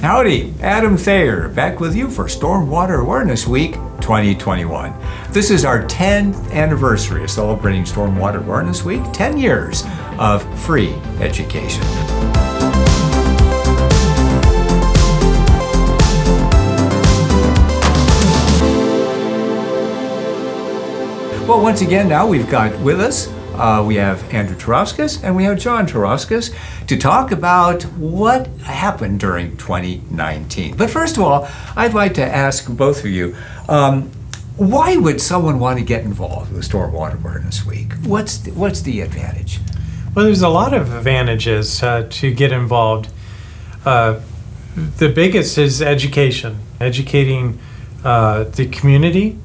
Howdy, Adam Thayer, back with you for Stormwater Awareness Week 2021. This is our 10th anniversary of celebrating Stormwater Awareness Week, 10 years of free education. Well, once again, now we've got with us, we have Andrew Tarofskas and we have John Tarofskas to talk about what happened during 2019. But first of all, I'd like to ask both of you, why would someone want to get involved with Stormwater Awareness Week? What's the advantage? Well, there's a lot of advantages to get involved. The biggest is education, educating the community,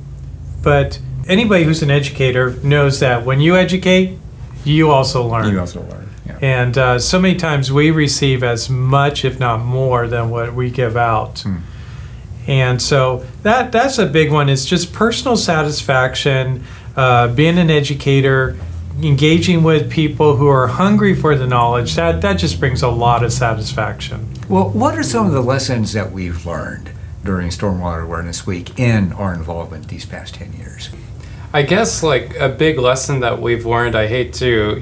but anybody who's an educator knows that when you educate, you also learn. You also learn, yeah. And so many times we receive as much, if not more, than what we give out. And so that's a big one. It's just personal satisfaction, being an educator, engaging with people who are hungry for the knowledge. That just brings a lot of satisfaction. Well, what are some of the lessons that we've learned during Stormwater Awareness Week in our involvement these past 10 years? I guess like a big lesson that we've learned, I hate to,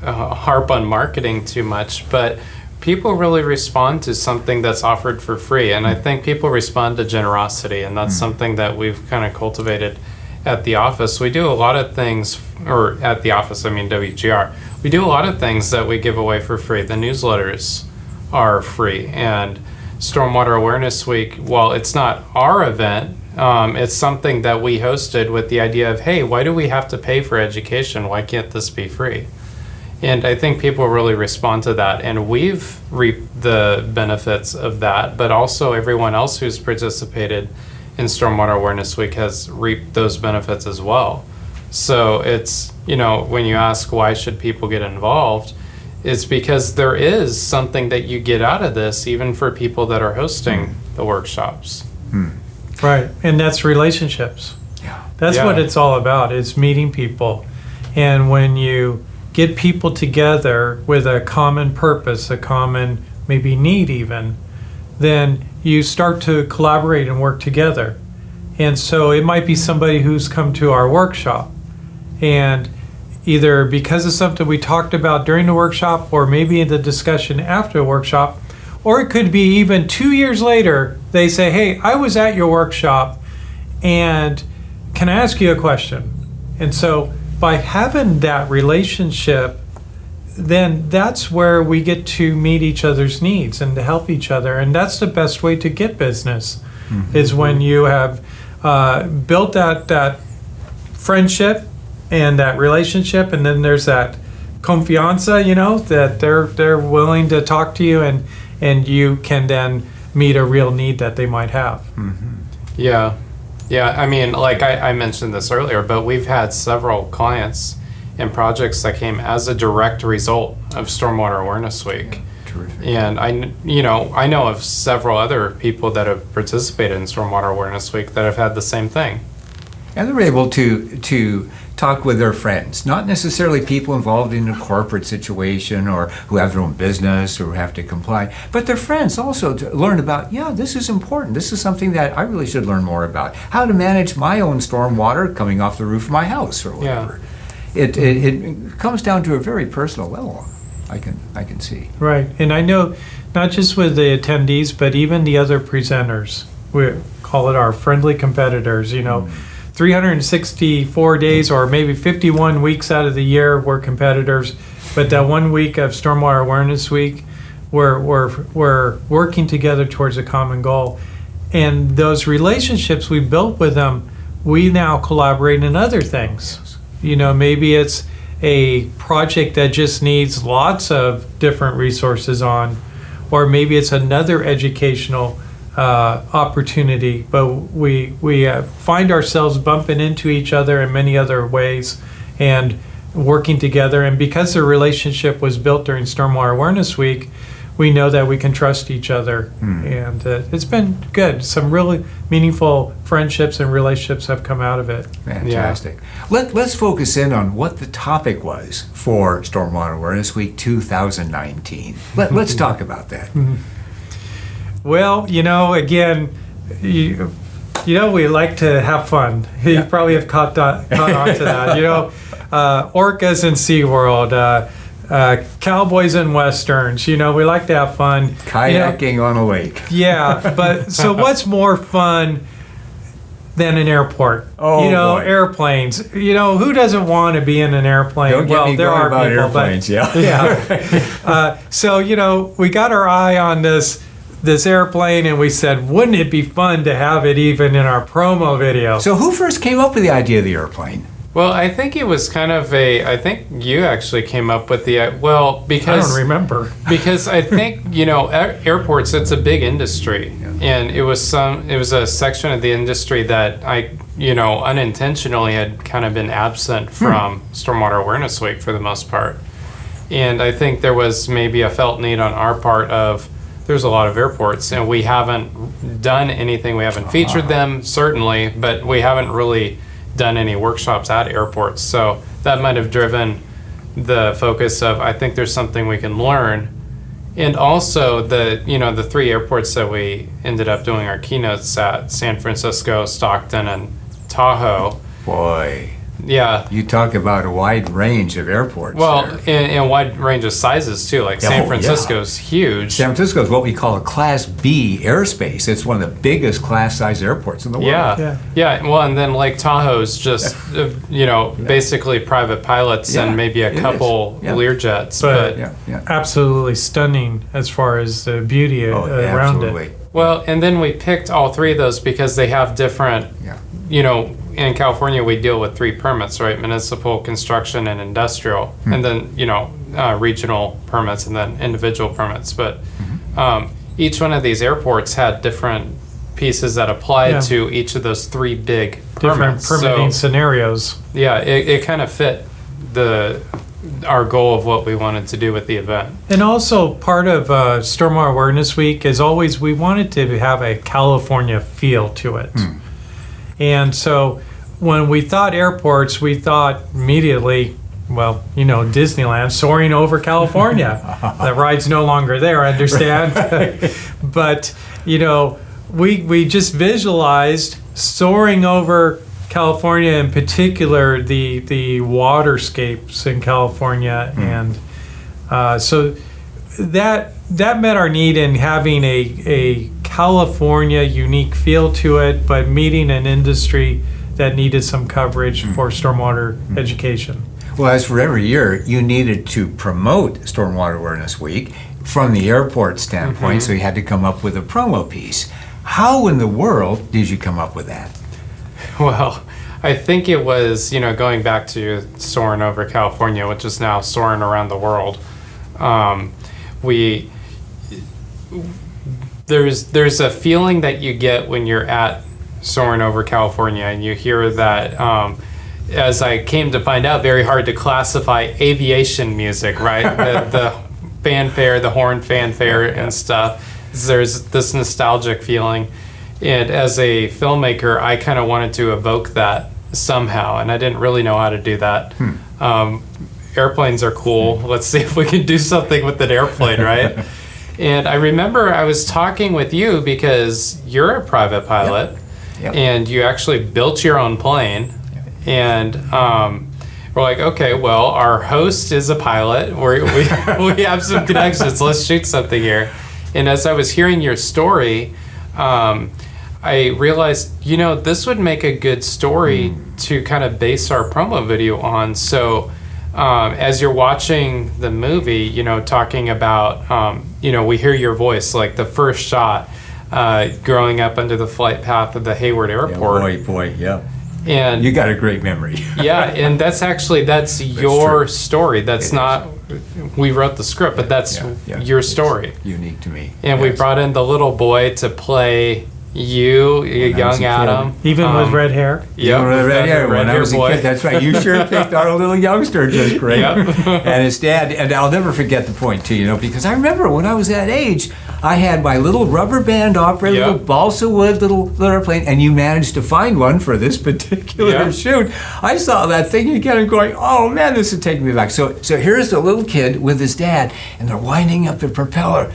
harp on marketing too much, but people really respond to something that's offered for free. And I think people respond to generosity, and that's something that we've kind of cultivated at the office. We do a lot of things, or at the office, I mean WGR, we do a lot of things that we give away for free. The newsletters are free, and Stormwater Awareness Week, while it's not our event, it's something that we hosted with the idea of, hey, why do we have to pay for education? Why can't this be free? And I think people really respond to that, and we've reaped the benefits of that, but also everyone else who's participated in Stormwater Awareness Week has reaped those benefits as well. So it's, when you ask why should people get involved, it's because there is something that you get out of this, even for people that are hosting the workshops. Right, and that's relationships. Yeah. That's what it's all about, is meeting people. And when you get people together with a common purpose, a common maybe need even, then you start to collaborate and work together. And so it might be somebody who's come to our workshop, and either because of something we talked about during the workshop, or maybe in the discussion after the workshop, or it could be even 2 years later, they say, hey, I was at your workshop, and can I ask you a question? And so by having that relationship, then that's where we get to meet each other's needs and to help each other. And that's the best way to get business, is when you have built that friendship and that relationship, and then there's that confianza, that they're willing to talk to you, and you can then meet a real need that they might have. Yeah. I mean, like I mentioned this earlier, but we've had several clients and projects that came as a direct result of Stormwater Awareness Week. Terrific. And I know of several other people that have participated in Stormwater Awareness Week that have had the same thing. And they're able to talk with their friends, not necessarily people involved in a corporate situation or who have their own business or have to comply, but their friends also to learn about, this is important. This is something that I really should learn more about. How to manage my own stormwater coming off the roof of my house or whatever. It comes down to a very personal level, I can see. Right, and I know not just with the attendees, but even the other presenters. We call it our friendly competitors, 364 days or maybe 51 weeks out of the year we're competitors, but that 1 week of Stormwater Awareness Week, we're working together towards a common goal. And those relationships we built with them, we now collaborate in other things. Maybe it's a project that just needs lots of different resources on, or maybe it's another educational opportunity, but we find ourselves bumping into each other in many other ways and working together. And because the relationship was built during Stormwater Awareness Week, we know that we can trust each other. And it's been good. Some really meaningful friendships and relationships have come out of it. Fantastic. Let's focus in on what the topic was for Stormwater Awareness Week 2019. Let's talk about that. Well, again, we like to have fun. You probably have caught on to that. Orcas in SeaWorld, cowboys and westerns. We like to have fun. Kayaking on a lake. Yeah, but so what's more fun than an airport? Oh, boy. Airplanes. Who doesn't want to be in an airplane? Don't get me there going are about people, airplanes, but, yeah. So we got our eye on this airplane, and we said, wouldn't it be fun to have it even in our promo video? So who first came up with the idea of the airplane? Well, I think it was kind of I think you actually came up with because I don't remember. Because I think, airports, it's a big industry. Yeah. And it was a section of the industry that I, unintentionally had kind of been absent from Stormwater Awareness Week for the most part. And I think there was maybe a felt need on our part of, there's a lot of airports and we haven't done anything. We haven't featured them, certainly, but we haven't really done any workshops at airports. So that might have driven the focus of, I think there's something we can learn. And also the 3 airports that we ended up doing our keynotes at, San Francisco, Stockton, and Tahoe. Boy. Yeah. You talk about a wide range of airports. Well, and a wide range of sizes too. Like San Francisco's huge. San Francisco is what we call a Class B airspace. It's one of the biggest class size airports in the world. Yeah. Well, and then Lake Tahoe's just basically private pilots and maybe a couple Learjets. But absolutely stunning as far as the beauty around it. Well, and then we picked all 3 of those because they have different. In California, we deal with 3 permits, right? Municipal, construction, and industrial, and then regional permits, and then individual permits. But each one of these airports had different pieces that applied to each of those 3 big permits. Different permitting scenarios. Yeah, it kind of fit our goal of what we wanted to do with the event. And also part of Stormwater Awareness Week is always we wanted to have a California feel to it. And so when we thought airports, we thought immediately, Disneyland, soaring over California. The ride's no longer there, I understand. But, we just visualized soaring over California, in particular, the waterscapes in California. And so that met our need in having a California unique feel to it, but meeting an industry that needed some coverage for stormwater education. Well, as for every year, you needed to promote Stormwater Awareness Week from the airport standpoint, so you had to come up with a promo piece. How in the world did you come up with that? Well, I think it was, going back to soaring over California, which is now soaring around the world. There's a feeling that you get when you're at soaring over California and you hear that, as I came to find out, very hard to classify aviation music, right? the fanfare, the horn fanfare and stuff. There's this nostalgic feeling. And as a filmmaker, I kind of wanted to evoke that somehow, and I didn't really know how to do that. Airplanes are cool. Let's see if we can do something with an airplane, right? And I remember I was talking with you because you're a private pilot, and you actually built your own plane. And we're like, okay, well, our host is a pilot. We have some connections. Let's shoot something here. And as I was hearing your story, I realized, this would make a good story to kind of base our promo video on. So as you're watching the movie, talking about, we hear your voice, like the first shot, growing up under the flight path of the Hayward Airport. Boy, yeah. And you got a great memory. And that's your story. That's not, we wrote the script, but that's your story. It's unique to me. And we brought in the little boy to play you, young Adam. Even with red hair? Yeah, with red hair. When I was a kid, that's right. You sure picked our little youngster just great. And his dad, and I'll never forget the point too, because I remember when I was that age, I had my little rubber band operated little balsa wood little airplane, and you managed to find one for this particular shoot. I saw that thing again and going, oh man, this would take me back. So here's the little kid with his dad, and they're winding up the propeller.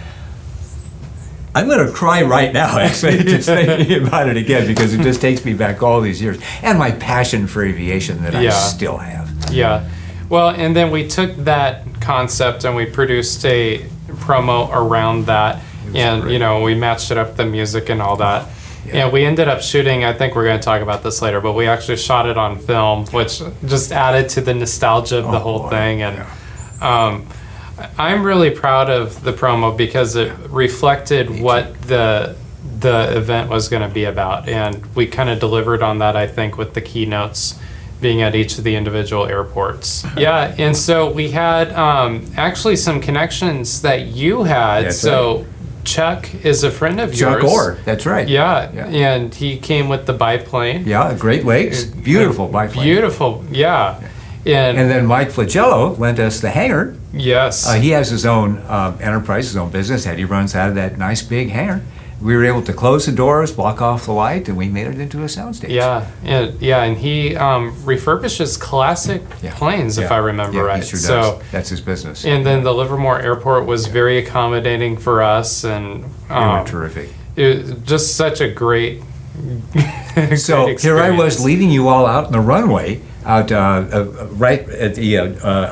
I'm going to cry right now, actually, just thinking about it again, because it just takes me back all these years. And my passion for aviation that I still have. Yeah. Well, and then we took that concept and we produced a promo around that. And, great. you know, we matched it up with the music and all that. Yeah. And we ended up shooting, I think we're going to talk about this later, but we actually shot it on film, which just added to the nostalgia of the whole thing. And I'm really proud of the promo because it reflected what the event was going to be about. And we kind of delivered on that, I think, with the keynotes being at each of the individual airports. Yeah, and so we had actually some connections that you had. That's right. Chuck is a friend of yours. Chuck Orr, that's right. Yeah, and he came with the biplane. Yeah, Great Lakes, beautiful biplane. Beautiful, yeah. And then Mike Flagello lent us the hangar. Yes. He has his own enterprise, his own business that he runs out of that nice big hangar. We were able to close the doors, block off the light, and we made it into a soundstage. Yeah, and he refurbishes classic planes, if I remember right. He sure does. That's his business. And then the Livermore Airport was very accommodating for us, and they were terrific. It was just such a great. So great here I was experience. leading you all out on the runway, out right at the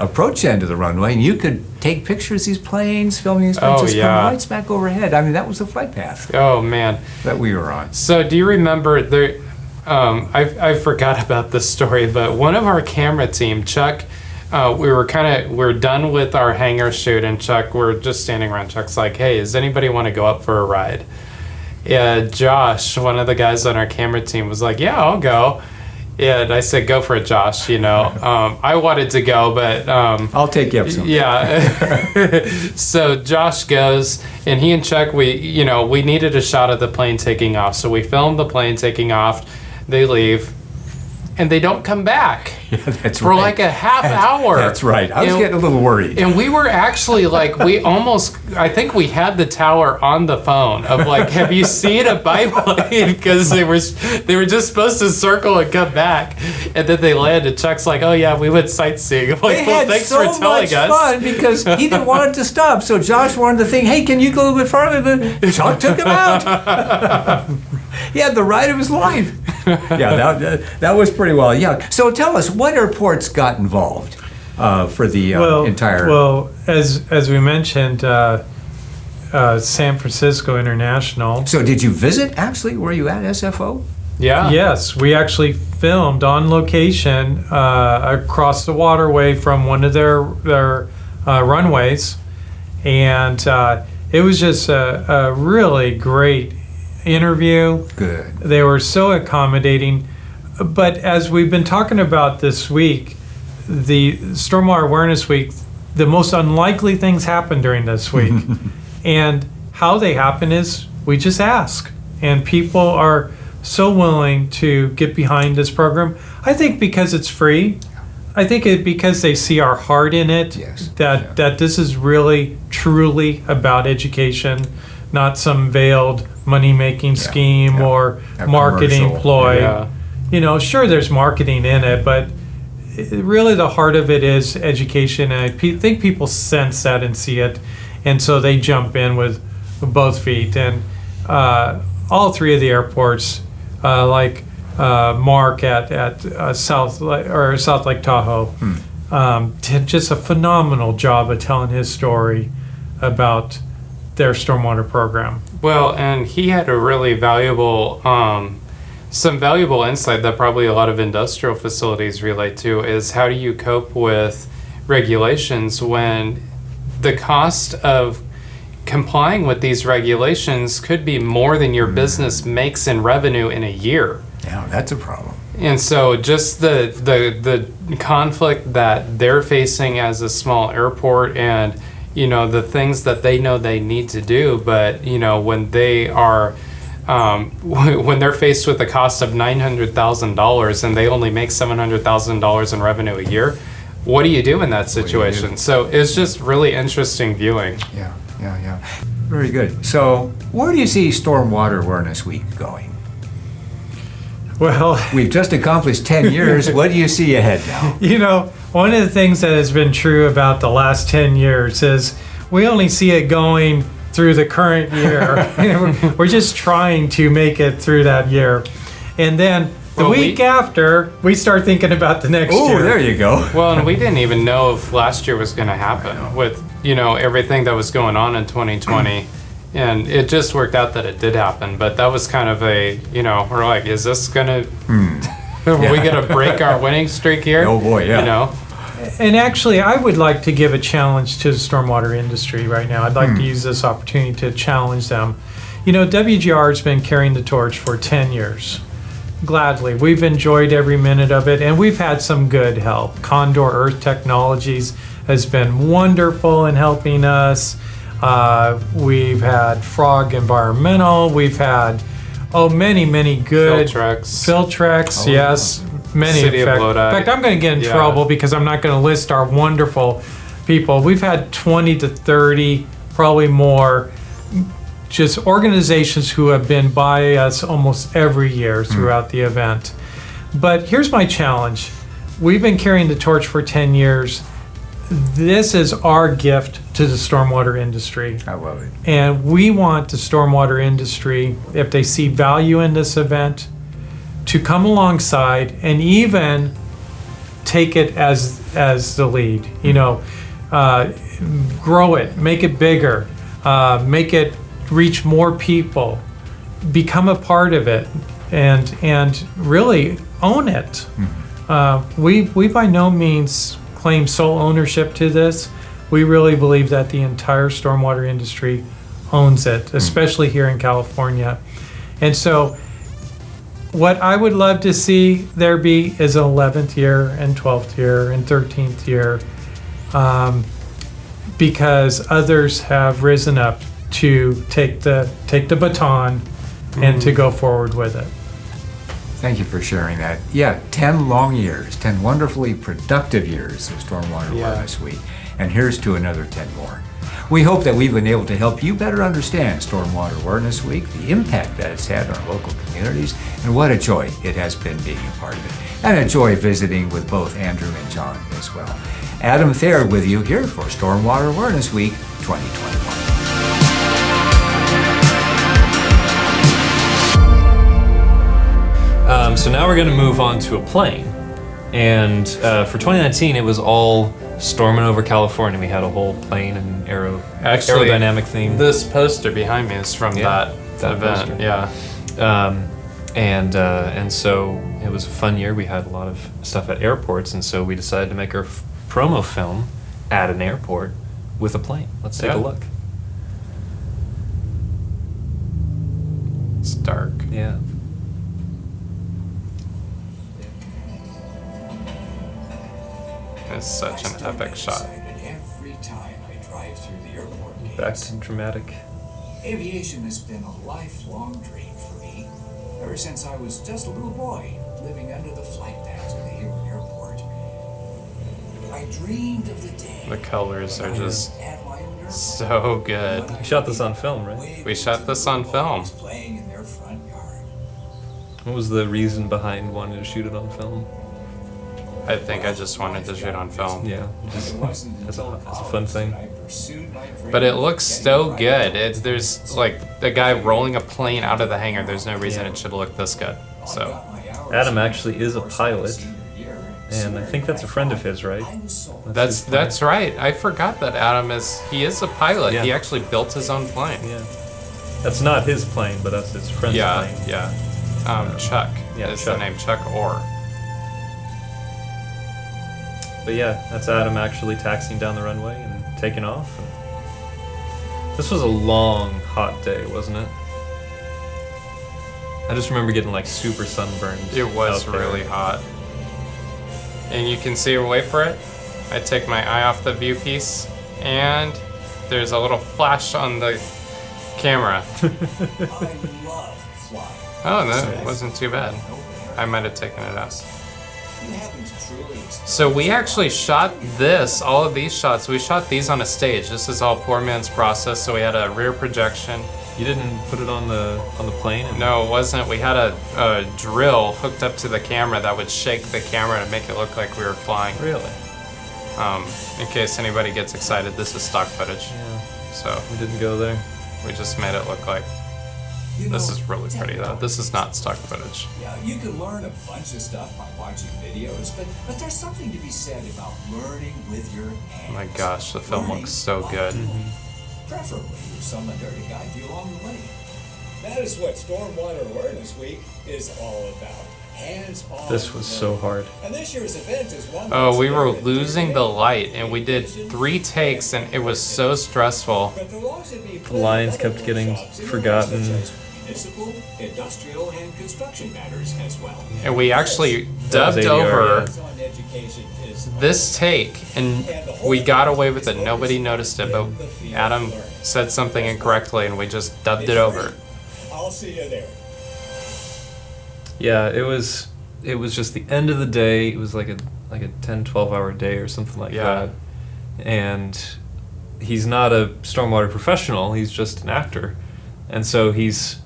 approach end of the runway, and you could take pictures of these planes, filming these planes, just come right smack overhead. I mean, that was the flight path Oh man, that we were on. So do you remember there? I forgot about this story, but one of our camera team, Chuck, we were done with our hangar shoot, and Chuck, we're just standing around. Chuck's like, "Hey, does anybody want to go up for a ride?" Josh, one of the guys on our camera team, was like, "Yeah, I'll go." And I said, "Go for it, Josh." You know, I wanted to go, but I'll take you up sometime. Yeah. So Josh goes, and he and Chuck, we needed a shot of the plane taking off, so we filmed the plane taking off. They leave, and they don't come back. Yeah, that's for like a half hour. That's right. I was getting a little worried. And we were actually like, I think we had the tower on the phone of like, have you seen a biplane? Because they were just supposed to circle and come back, and then they landed. Chuck's like, oh yeah, we went sightseeing. I'm like, they well, had thanks so for telling much us. fun because he didn't want it to stop. So Josh wanted to think, hey, can you go a little bit farther? But Chuck took him out. He had the ride of his life. Yeah, that was pretty well. Yeah. So tell us, what airports got involved for the entire? Well, as we mentioned, San Francisco International. So did you visit? Actually, were you at SFO? Yeah. Yes, we actually filmed on location across the waterway from one of their runways, and it was just a really great interview. Good. They were so accommodating. But as we've been talking about this week, the Stormwater Awareness Week, the most unlikely things happen during this week. And how they happen is we just ask. And people are so willing to get behind this program. I think because it's free. I think because they see our heart in it. Yes. That this is really, truly about education, not some veiled money-making scheme or A marketing commercial. ploy. Yeah. You know, sure, there's marketing in it, but really the heart of it is education. And I think people sense that and see it, and so they jump in with both feet. And all three of the airports, like Mark at South Lake Tahoe, did just a phenomenal job of telling his story about their stormwater program. Well, and he had a really valuable, some valuable insight that probably a lot of industrial facilities relate to is how do you cope with regulations when the cost of complying with these regulations could be more than your business makes in revenue in a year. Yeah, that's a problem. And so just the conflict that they're facing as a small airport, and you know the things that they know they need to do, but you know when they are when they're faced with the cost of $900,000 and they only make $700,000 in revenue a year, what do you do in that situation? So it's just really interesting viewing. Yeah. Very good. So where do you see Stormwater Awareness Week going? Well, We've just accomplished 10 years. What do you see ahead now? you know, one of the things that has been true about the last 10 years is we only see it going through the current year. We're just trying to make it through that year. And then the week after, we start thinking about the next year. Oh, there you go. Well, and we didn't even know if last year was going to happen with, everything that was going on in 2020. And it just worked out that it did happen. But that was kind of we're like, is this going to, are we going to break our winning streak here? Oh boy, yeah. And actually, I would like to give a challenge to the stormwater industry right now. I'd like to use this opportunity to challenge them. WGR has been carrying the torch for 10 years. Gladly. We've enjoyed every minute of it, and we've had some good help. Condor Earth Technologies has been wonderful in helping us. We've had Frog Environmental. We've had, many good. Filtrex, yes. Many, City in of fact. Kodak. In fact, I'm going to get in trouble because I'm not going to list our wonderful people. We've had 20 to 30, probably more, just organizations who have been by us almost every year throughout the event. But here's my challenge. We've been carrying the torch for 10 years. This is our gift to the stormwater industry. I love it. And we want the stormwater industry, if they see value in this event, to come alongside and even take it as the lead. Grow it, make it bigger, make it reach more people, become a part of it, and really own it. We by no means claim sole ownership to this. We really believe that the entire stormwater industry owns it, especially here in California. And so what I would love to see there be is an 11th year and 12th year and 13th year, because others have risen up to take the baton and to go forward with it. Thank you for sharing that. Yeah, 10 long years, 10 wonderfully productive years of Stormwater Awareness Week. And here's to another 10 more. We hope that we've been able to help you better understand Stormwater Awareness Week, the impact that it's had on local communities, and what a joy it has been being a part of it. And a joy visiting with both Andrew and John as well. Adam Thayer with you here for Stormwater Awareness Week 2021. So now we're going to move on to a plane. And for 2019, it was all storming over California. We had a whole plane and aerodynamic theme. This poster behind me is from that event. Poster. Yeah. And so it was a fun year. We had a lot of stuff at airports, and so we decided to make our promo film at an airport with a plane. Let's take a look. It's dark. Yeah. It's such an epic shot. Every time I drive through the airport gates. Back to dramatic. Aviation has been a lifelong dream for me, ever since I was just a little boy living under the flight paths of the Hayward Airport. I dreamed of the day. The colors are just Had my own airport. so good. You shot this on film, right? We shot this on film. Playing in their front yard. What was the reason behind wanting to shoot it on film? I think I just wanted to shoot on film. Yeah, just as a fun thing. But it looks so good. There's like the guy rolling a plane out of the hangar. There's no reason it should look this good. So Adam actually is a pilot, and I think that's a friend of his, right? that's right. I forgot that Adam is a pilot. Yeah. He actually built his own plane. Yeah. That's not his plane, but that's his friend's plane. Yeah. Chuck is the Chuck. name. Chuck Orr. But yeah, that's Adam actually taxiing down the runway and taking off. And this was a long, hot day, wasn't it? I just remember getting like super sunburned. It was out there. really hot. And you can see, wait for it. I take my eye off the viewpiece, and there's a little flash on the camera. I love flying. Oh, that wasn't too bad. I might have taken it out. You happen to truly experience So we actually shot all of these shots, we shot these on a stage. This is all poor man's process, so we had a rear projection. You didn't put it on the plane? No, it wasn't. We had a drill hooked up to the camera that would shake the camera to make it look like we were flying. Really? In case anybody gets excited, this is stock footage. Yeah. So We didn't go there. We just made it look like, this is really pretty though. This is not stock footage. Yeah, you can learn a bunch of stuff by watching videos, but there's something to be said about learning with your hands. Oh my gosh, the film looks so good. Preferably with someone there to guide you along the way. That is what Stormwater Awareness Week is all about. Hands-on. This was so hard. And this year's event is one. Oh, we were losing the light, and we did 3 takes, and it was so stressful. The lines kept getting forgotten. Municipal, industrial, and construction matters as well. And we actually That was dubbed ADR, over Yeah. this take, and we got away with it. Nobody noticed it, but Adam said something incorrectly, and we just dubbed it over. I'll see you there. Yeah, it was just the end of the day. It was like a 10-12 hour day or something like Yeah. that. And he's not a stormwater professional, he's just an actor. And so he's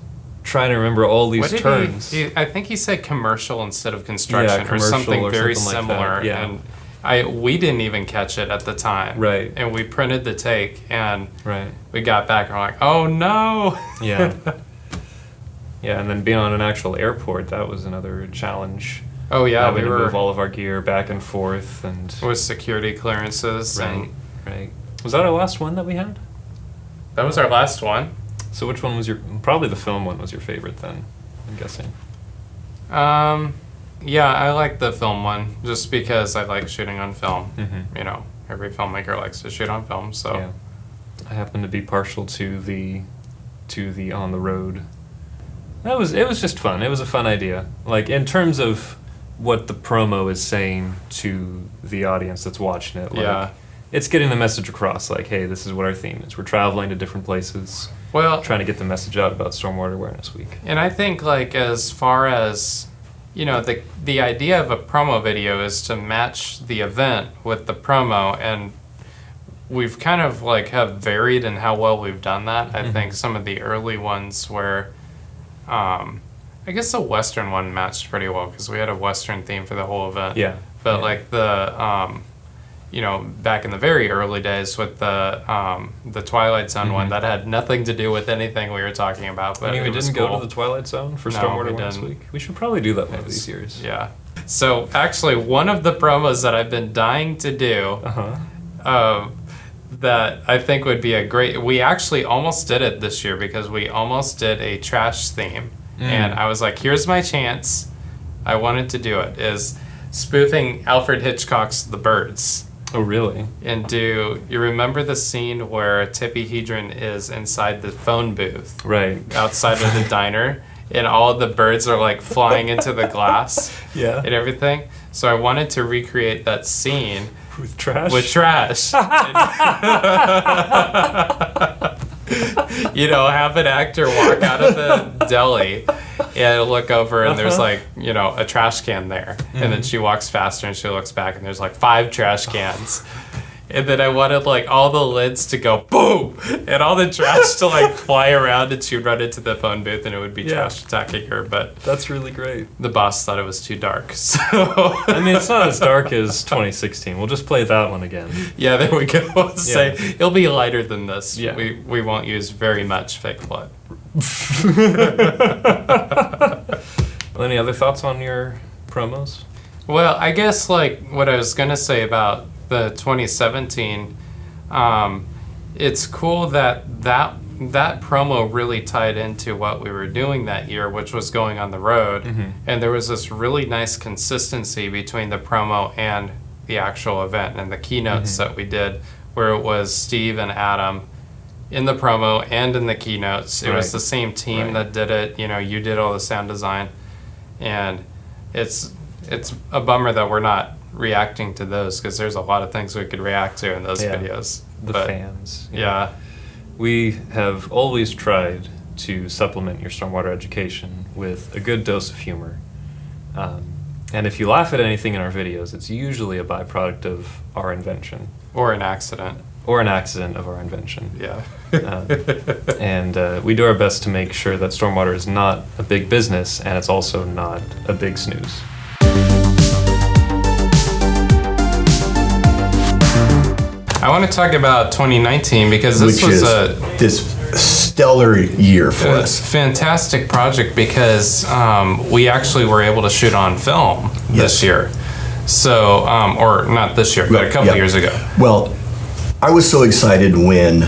trying to remember all these What did terms. I think he said commercial instead of construction, or commercial something or very something like similar. that, yeah. And we didn't even catch it at the time. Right. And we printed the take, and Right. we got back and we're like, oh no. Yeah. Yeah, and then being on an actual airport, that was another challenge. Oh yeah, Having we to were move all of our gear back and forth and with security clearances, right, and right. Was that our last one that we had? that was our last one. So which one was probably the film one was your favorite then, I'm guessing. Yeah, I like the film one just because I like shooting on film. Mhm. You know, every filmmaker likes to shoot on film, so Yeah. I happen to be partial to the on the road. It was just fun. It was a fun idea. Like in terms of what the promo is saying to the audience that's watching it. Like, Yeah. It's getting the message across like, hey, this is what our theme is. We're traveling to different places, well, trying to get the message out about Stormwater Awareness Week. and I think like as far as the idea of a promo video is to match the event with the promo, and we've kind of like have varied in how well we've done that. I think some of the early ones where I guess the Western one matched pretty well because we had a Western theme for the whole event. Yeah. But yeah. like the back in the very early days with the Twilight Zone one, that had nothing to do with anything we were talking about. But I mean, we it was didn't cool. go to the Twilight Zone for No, Stormwater we Awareness didn't. Week. We should probably do that one of It's- these years. Yeah. So actually, one of the promos that I've been dying to do, Uh-huh. that I think would be a great. We actually almost did it this year because we almost did a trash theme, and I was like, "Here's my chance." I wanted to do it. Is spoofing Alfred Hitchcock's The Birds. Oh, really? And you remember the scene where Tippi Hedren is inside the phone booth Right. outside of the diner, and all of the birds are like flying into the glass Yeah. and everything? So I wanted to recreate that scene With trash? with trash. Have an actor walk out of the deli and look over, and there's like, a trash can there. And then she walks faster and she looks back, and there's like 5 trash cans. And then I wanted like all the lids to go boom, and all the trash to like fly around, and she'd run into the phone booth, and it would be trash attacking her. But That's really great. the boss thought it was too dark. So I mean, it's not as dark as 2016. We'll just play that one again. yeah, there we go. Say it'll be lighter than this. Yeah. We won't use very much fake blood. Any other thoughts on your promos? Well, I guess like what I was gonna say about the 2017, it's cool that promo really tied into what we were doing that year, which was going on the road, and there was this really nice consistency between the promo and the actual event and the keynotes that we did, where it was Steve and Adam in the promo and in the keynotes. It was Right. the same team that did it. You did all the sound design, and it's a bummer that we're not reacting to those, because there's a lot of things we could react to in those Yeah. videos. The But, fans. Yeah. We have always tried to supplement your stormwater education with a good dose of humor. And if you laugh at anything in our videos, it's usually a byproduct of our invention. Or an accident. Or an accident of our invention. Yeah. And we do our best to make sure that stormwater is not a big business, and it's also not a big snooze. I want to talk about 2019 because this was this stellar year for us. Fantastic project because we actually were able to shoot on film this year. So, or not this year, but a couple years ago. Well, I was so excited when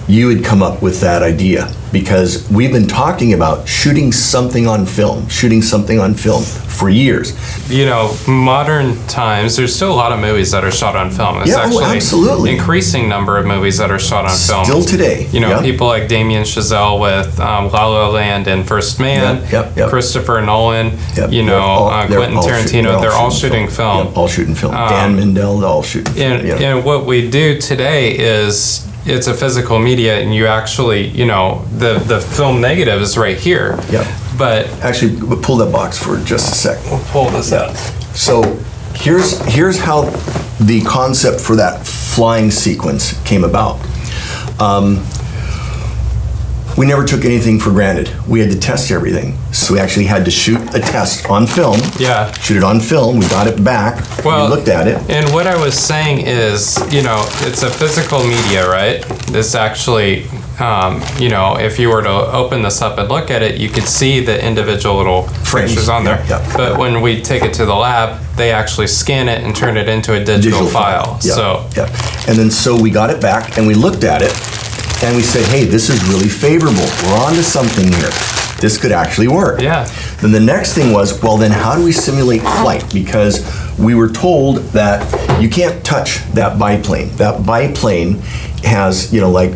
you had come up with that idea, because we've been talking about shooting something on film for years. You know, modern times, there's still a lot of movies that are shot on film. It's absolutely. Increasing number of movies that are shot on film. Still today. You know, people like Damien Chazelle with La La Land and First Man, Christopher Nolan, you know, Quentin Tarantino, they're all shooting film. All shooting film. Dan Mindell, all shooting film. And what we do today is, it's a physical media, and you actually, you know, the film negative is right here. But actually, pull that box for just a sec. We'll pull this out. So here's how the concept for that flying sequence came about. We never took anything for granted. We had to test everything. So we actually had to shoot a test on film. Shoot it on film. We got it back. We looked at it. And what I was saying is, you know, it's a physical media, right? This actually, you know, if you were to open this up and look at it, you could see the individual little pictures on there. But when we take it to the lab, they actually scan it and turn it into a digital file. And then so we got it back and we looked at it. And we said, hey, this is really favorable. We're onto something here. This could actually work. Then the next thing was, well, then how do we simulate flight? Because we were told that you can't touch that biplane. That biplane has, you know, like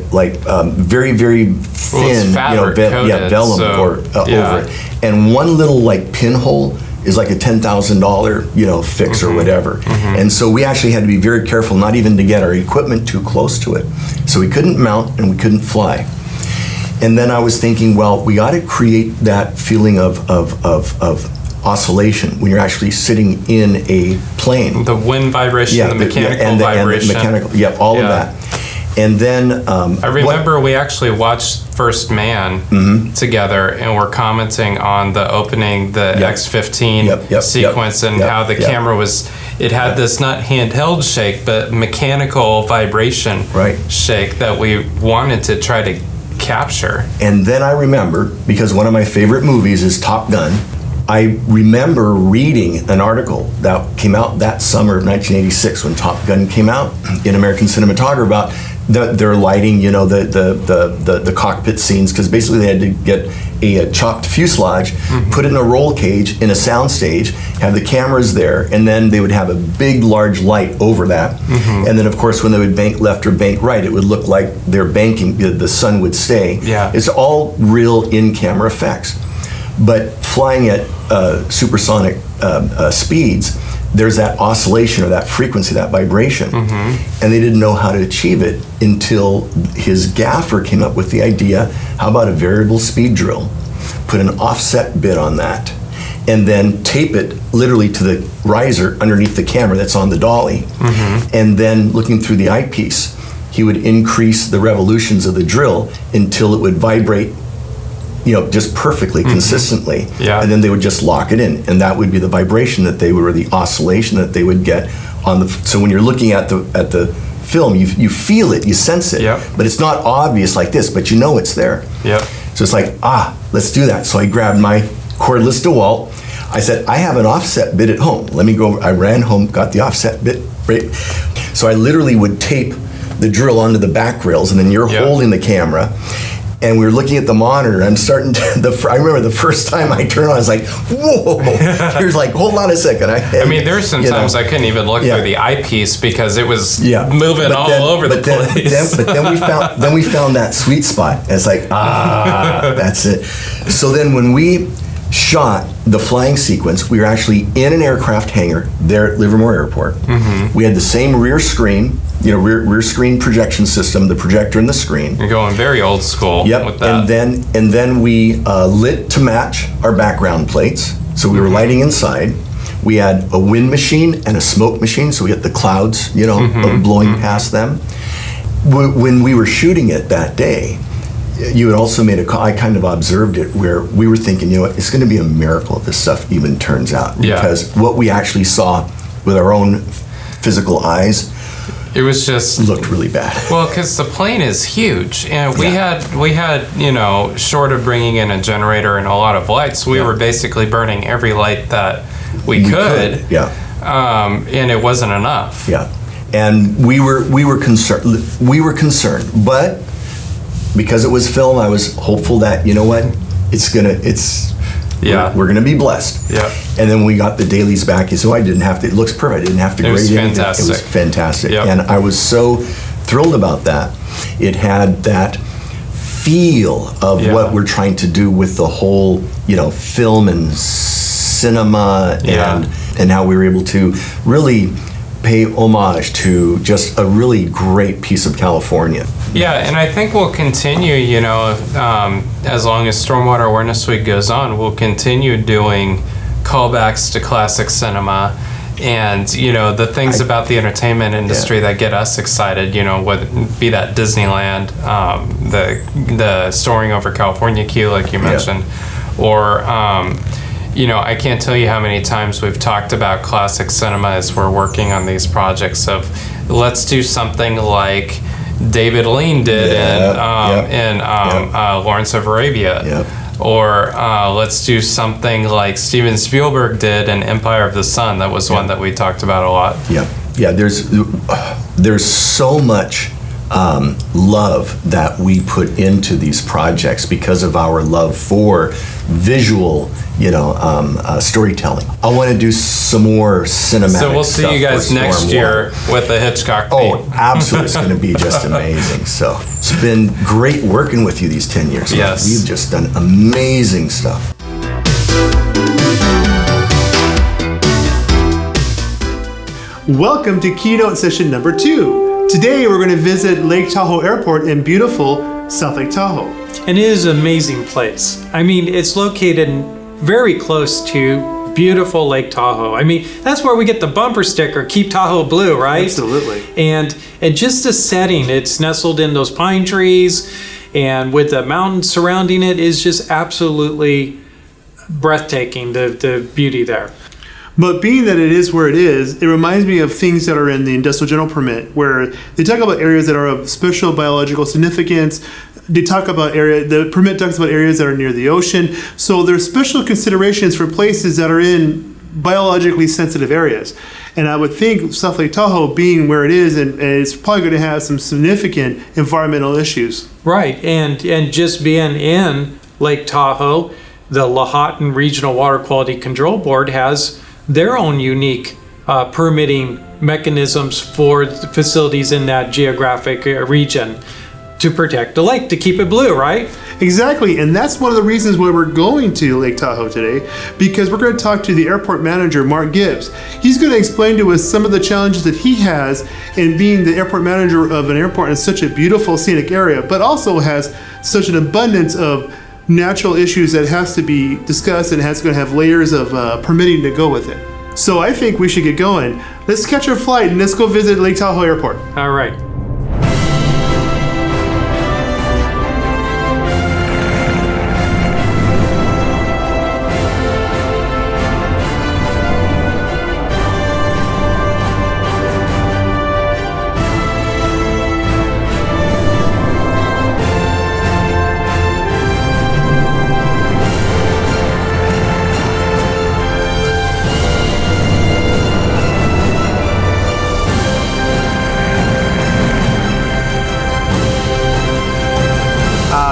very, very thin, vellum over it. And one little like pinhole is like a $10,000, you know, fix or whatever. And so we actually had to be very careful not even to get our equipment too close to it. So we couldn't mount and we couldn't fly. And then I was thinking, well, we got to create that feeling of oscillation when you're actually sitting in a plane. The wind vibration, the mechanical vibration. And the mechanical, all of that. And then I remember we actually watched First Man together, and we're commenting on the opening, the X-15 sequence, and how the camera was, it had this not handheld shake, but mechanical vibration shake that we wanted to try to capture. And then I remember, because one of my favorite movies is Top Gun, I remember reading an article that came out that summer of 1986 when Top Gun came out in American Cinematographer about their lighting, you know, the cockpit scenes, because basically they had to get a chopped fuselage, put it in a roll cage in a sound stage, have the cameras there, and then they would have a big, large light over that. And then, of course, when they would bank left or bank right, it would look like they're banking, the sun would stay. It's all real in-camera effects. But flying at supersonic speeds, there's that oscillation or that frequency, that vibration. And they didn't know how to achieve it until his gaffer came up with the idea, how about a variable speed drill? Put an offset bit on that, and then tape it literally to the riser underneath the camera that's on the dolly. And then looking through the eyepiece, he would increase the revolutions of the drill until it would vibrate, you know, just perfectly, consistently. And then they would just lock it in, and that would be the vibration that they would, or the oscillation that they would get on the. So when you're looking at the film, you feel it, you sense it, but it's not obvious like this, but you know it's there. So it's like, let's do that. So I grabbed my cordless DeWalt. I said, I have an offset bit at home. Let me go. I ran home, got the offset bit. So I literally would tape the drill onto the back rails, and then you're holding the camera. And we were looking at the monitor. I'm starting to. I remember the first time I turned on, I was like, "Whoa!" You're like, "Hold on a second." I mean, there's sometimes I couldn't even look through the eyepiece because it was moving all over the place. But then we found that sweet spot. And it's like, that's it. So then when we shot the flying sequence, we were actually in an aircraft hangar there at Livermore Airport. We had the same rear screen, you know, rear screen projection system, the projector and the screen. You're going very old school with that. And then we lit to match our background plates. So we were lighting inside. We had a wind machine and a smoke machine, so we had the clouds, you know, blowing past them. When we were shooting it that day, you had also made I kind of observed it where we were thinking, you know what, it's going to be a miracle if this stuff even turns out. Because what we actually saw with our own physical eyes, It was just looked really bad. well, because the plane is huge, and we Yeah. had short of bringing in a generator and a lot of lights, we Yeah. were basically burning every light that we could. Yeah. And it wasn't enough. Yeah, and we were concerned. We were concerned, but because it was film, I was hopeful that Yeah. we're gonna be blessed. Yeah. And then we got the dailies back, so I didn't have to. It looks perfect. I didn't have to It was grade anything. fantastic. It was fantastic, Yep. and I was so thrilled about that. It had that feel of Yeah. what we're trying to do with the whole, film and cinema, Yeah. and how we were able to really pay homage to just a really great piece of California. Yeah, and I think we'll continue, as long as Stormwater Awareness Week goes on, we'll continue doing callbacks to classic cinema and, the things about the entertainment industry that get us excited, whether be that Disneyland, the Soaring Over California queue, like you mentioned, or, I can't tell you how many times we've talked about classic cinema as we're working on these projects of let's do something like David Lean did in Lawrence of Arabia. Yep. Or let's do something like Steven Spielberg did in Empire of the Sun. That was one that we talked about a lot. Yeah. There's so much love that we put into these projects because of our love for visual, storytelling. I want to do some more cinematic. So we'll see stuff you guys for next Stormwater. year with the Hitchcock Oh, theme. absolutely. It's going to be just amazing. So it's been great working with you these 10 years. Yes. You've just done amazing stuff. Welcome to Keynote session number 2. Today we're going to visit Lake Tahoe Airport in beautiful South Lake Tahoe. And it is an amazing place. I mean, it's located very close to beautiful Lake Tahoe. I mean, that's where we get the bumper sticker, Keep Tahoe Blue, right? Absolutely. And just the setting, it's nestled in those pine trees, and with the mountains surrounding it is just absolutely breathtaking, the beauty there. But being that it is where it is, it reminds me of things that are in the industrial general permit, where they talk about areas that are of special biological significance. They talk about the permit talks about areas that are near the ocean. So there's special considerations for places that are in biologically sensitive areas. And I would think South Lake Tahoe being where it is, and it's probably going to have some significant environmental issues. Right, and just being in Lake Tahoe, the Lahontan Regional Water Quality Control Board has their own unique permitting mechanisms for the facilities in that geographic region to protect the lake, to keep it blue, right? Exactly, and that's one of the reasons why we're going to Lake Tahoe today, because we're going to talk to the airport manager, Mark Gibbs. He's going to explain to us some of the challenges that he has in being the airport manager of an airport in such a beautiful scenic area, but also has such an abundance of natural issues that has to be discussed and has going to have layers of permitting to go with it. So I think we should get going. Let's catch our flight and let's go visit Lake Tahoe Airport. All right.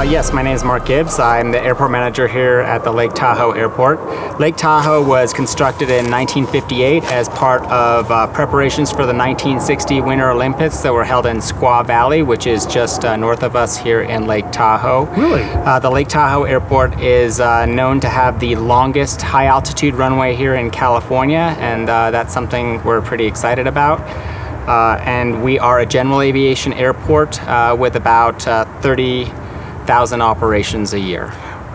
Yes, my name is Mark Gibbs. I'm the airport manager here at the Lake Tahoe Airport. Lake Tahoe was constructed in 1958 as part of preparations for the 1960 Winter Olympics that were held in Squaw Valley, which is just north of us here in Lake Tahoe. Really? The Lake Tahoe Airport is known to have the longest high-altitude runway here in California, and that's something we're pretty excited about. And we are a general aviation airport with about 30,000 operations a year.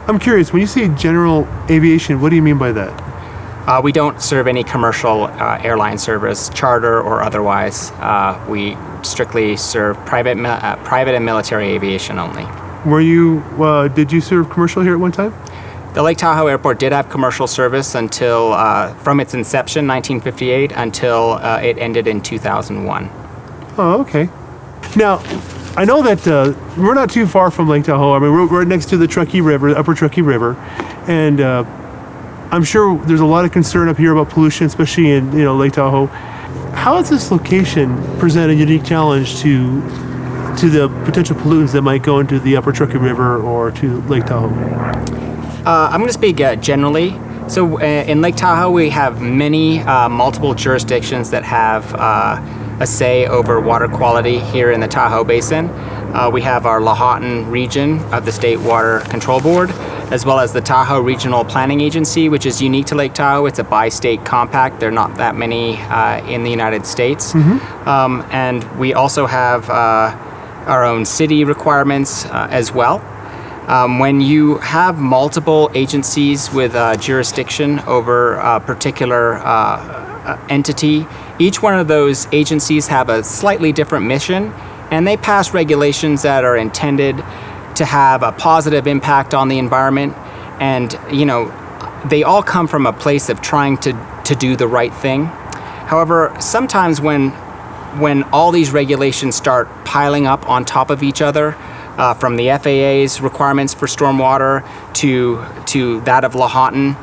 I'm curious, when you say general aviation, what do you mean by that? We don't serve any commercial airline service, charter or otherwise. We strictly serve private and military aviation only. Did you serve commercial here at one time? The Lake Tahoe Airport did have commercial service until, from its inception, 1958, until it ended in 2001. Oh, okay. Now, I know that we're not too far from Lake Tahoe. I mean, we're right next to the Truckee River, Upper Truckee River, and I'm sure there's a lot of concern up here about pollution, especially in Lake Tahoe. How does this location present a unique challenge to the potential pollutants that might go into the Upper Truckee River or to Lake Tahoe? I'm going to speak generally. So in Lake Tahoe, we have many multiple jurisdictions that have a say over water quality here in the Tahoe Basin. We have our Lahontan region of the State Water Control Board, as well as the Tahoe Regional Planning Agency, which is unique to Lake Tahoe. It's a bi-state compact. There are not that many in the United States. And we also have our own city requirements as well. When you have multiple agencies with jurisdiction over a particular entity, each one of those agencies have a slightly different mission, and they pass regulations that are intended to have a positive impact on the environment. And they all come from a place of trying to do the right thing. However, sometimes when all these regulations start piling up on top of each other, from the FAA's requirements for stormwater to that of Lahontan,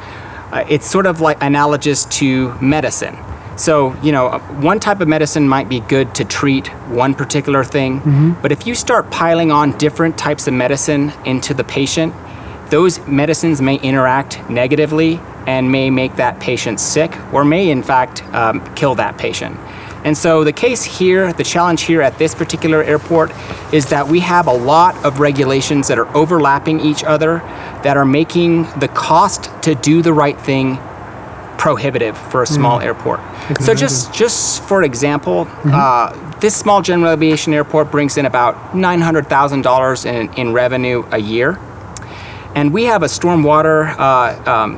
it's sort of like analogous to medicine. So, one type of medicine might be good to treat one particular thing, but if you start piling on different types of medicine into the patient, those medicines may interact negatively and may make that patient sick, or may in fact kill that patient. And so the case here, the challenge here at this particular airport is that we have a lot of regulations that are overlapping each other, that are making the cost to do the right thing prohibitive for a small airport. So just for example, this small general aviation airport brings in about $900,000 in revenue a year. And we have a stormwater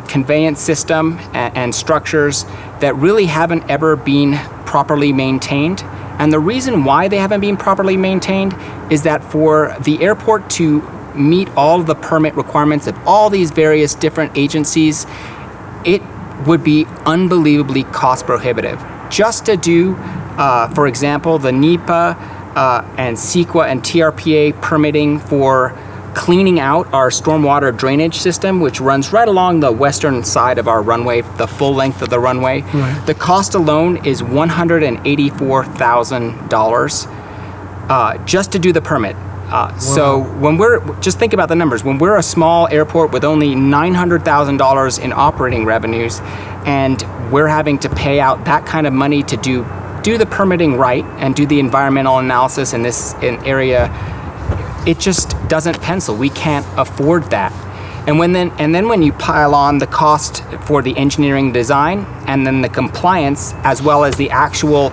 conveyance system and structures that really haven't ever been properly maintained. And the reason why they haven't been properly maintained is that for the airport to meet all of the permit requirements of all these various different agencies, it would be unbelievably cost prohibitive. Just to do, for example, the NEPA and CEQA and TRPA permitting for cleaning out our stormwater drainage system, which runs right along the western side of our runway, the full length of the runway. Right. The cost alone is $184,000 just to do the permit. So when just think about the numbers. When we're a small airport with only $900,000 in operating revenues, and we're having to pay out that kind of money to do the permitting right and do the environmental analysis in this area, it just doesn't pencil. We can't afford that. And then when you pile on the cost for the engineering design and then the compliance, as well as the actual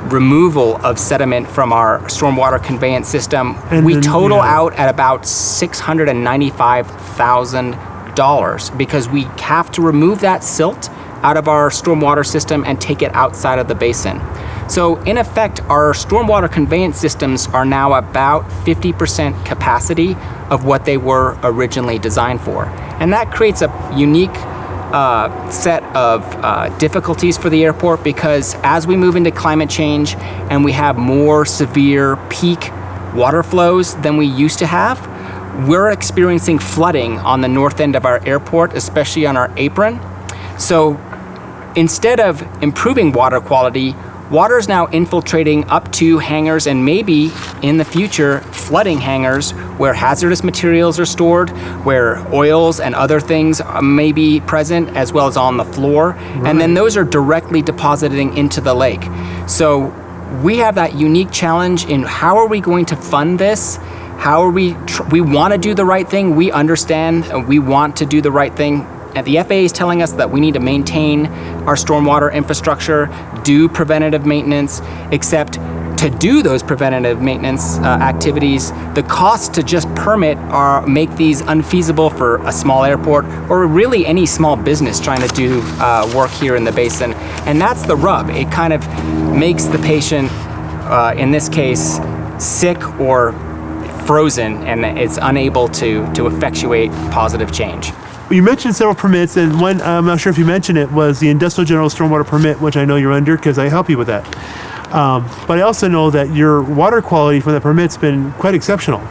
removal of sediment from our stormwater conveyance system, we total out at about $695,000 because we have to remove that silt out of our stormwater system and take it outside of the basin. So in effect, our stormwater conveyance systems are now about 50% capacity of what they were originally designed for. And that creates a unique set of difficulties for the airport, because as we move into climate change and we have more severe peak water flows than we used to have, we're experiencing flooding on the north end of our airport, especially on our apron. So instead of improving water quality, water is now infiltrating up to hangars and maybe in the future flooding hangars where hazardous materials are stored, where oils and other things may be present, as well as on the floor. Right. And then those are directly depositing into the lake. So we have that unique challenge in how are we going to fund this? How are we want to do the right thing. We understand we want to do the right thing. And the FAA is telling us that we need to maintain our stormwater infrastructure, do preventative maintenance, except to do those preventative maintenance activities, the costs to just permit make these unfeasible for a small airport or really any small business trying to do work here in the basin. And that's the rub. It kind of makes the patient, in this case, sick or frozen, and it's unable to effectuate positive change. You mentioned several permits, and one, I'm not sure if you mentioned it, was the Industrial General Stormwater Permit, which I know you're under because I help you with that. But I also know that your water quality from the permit's been quite exceptional.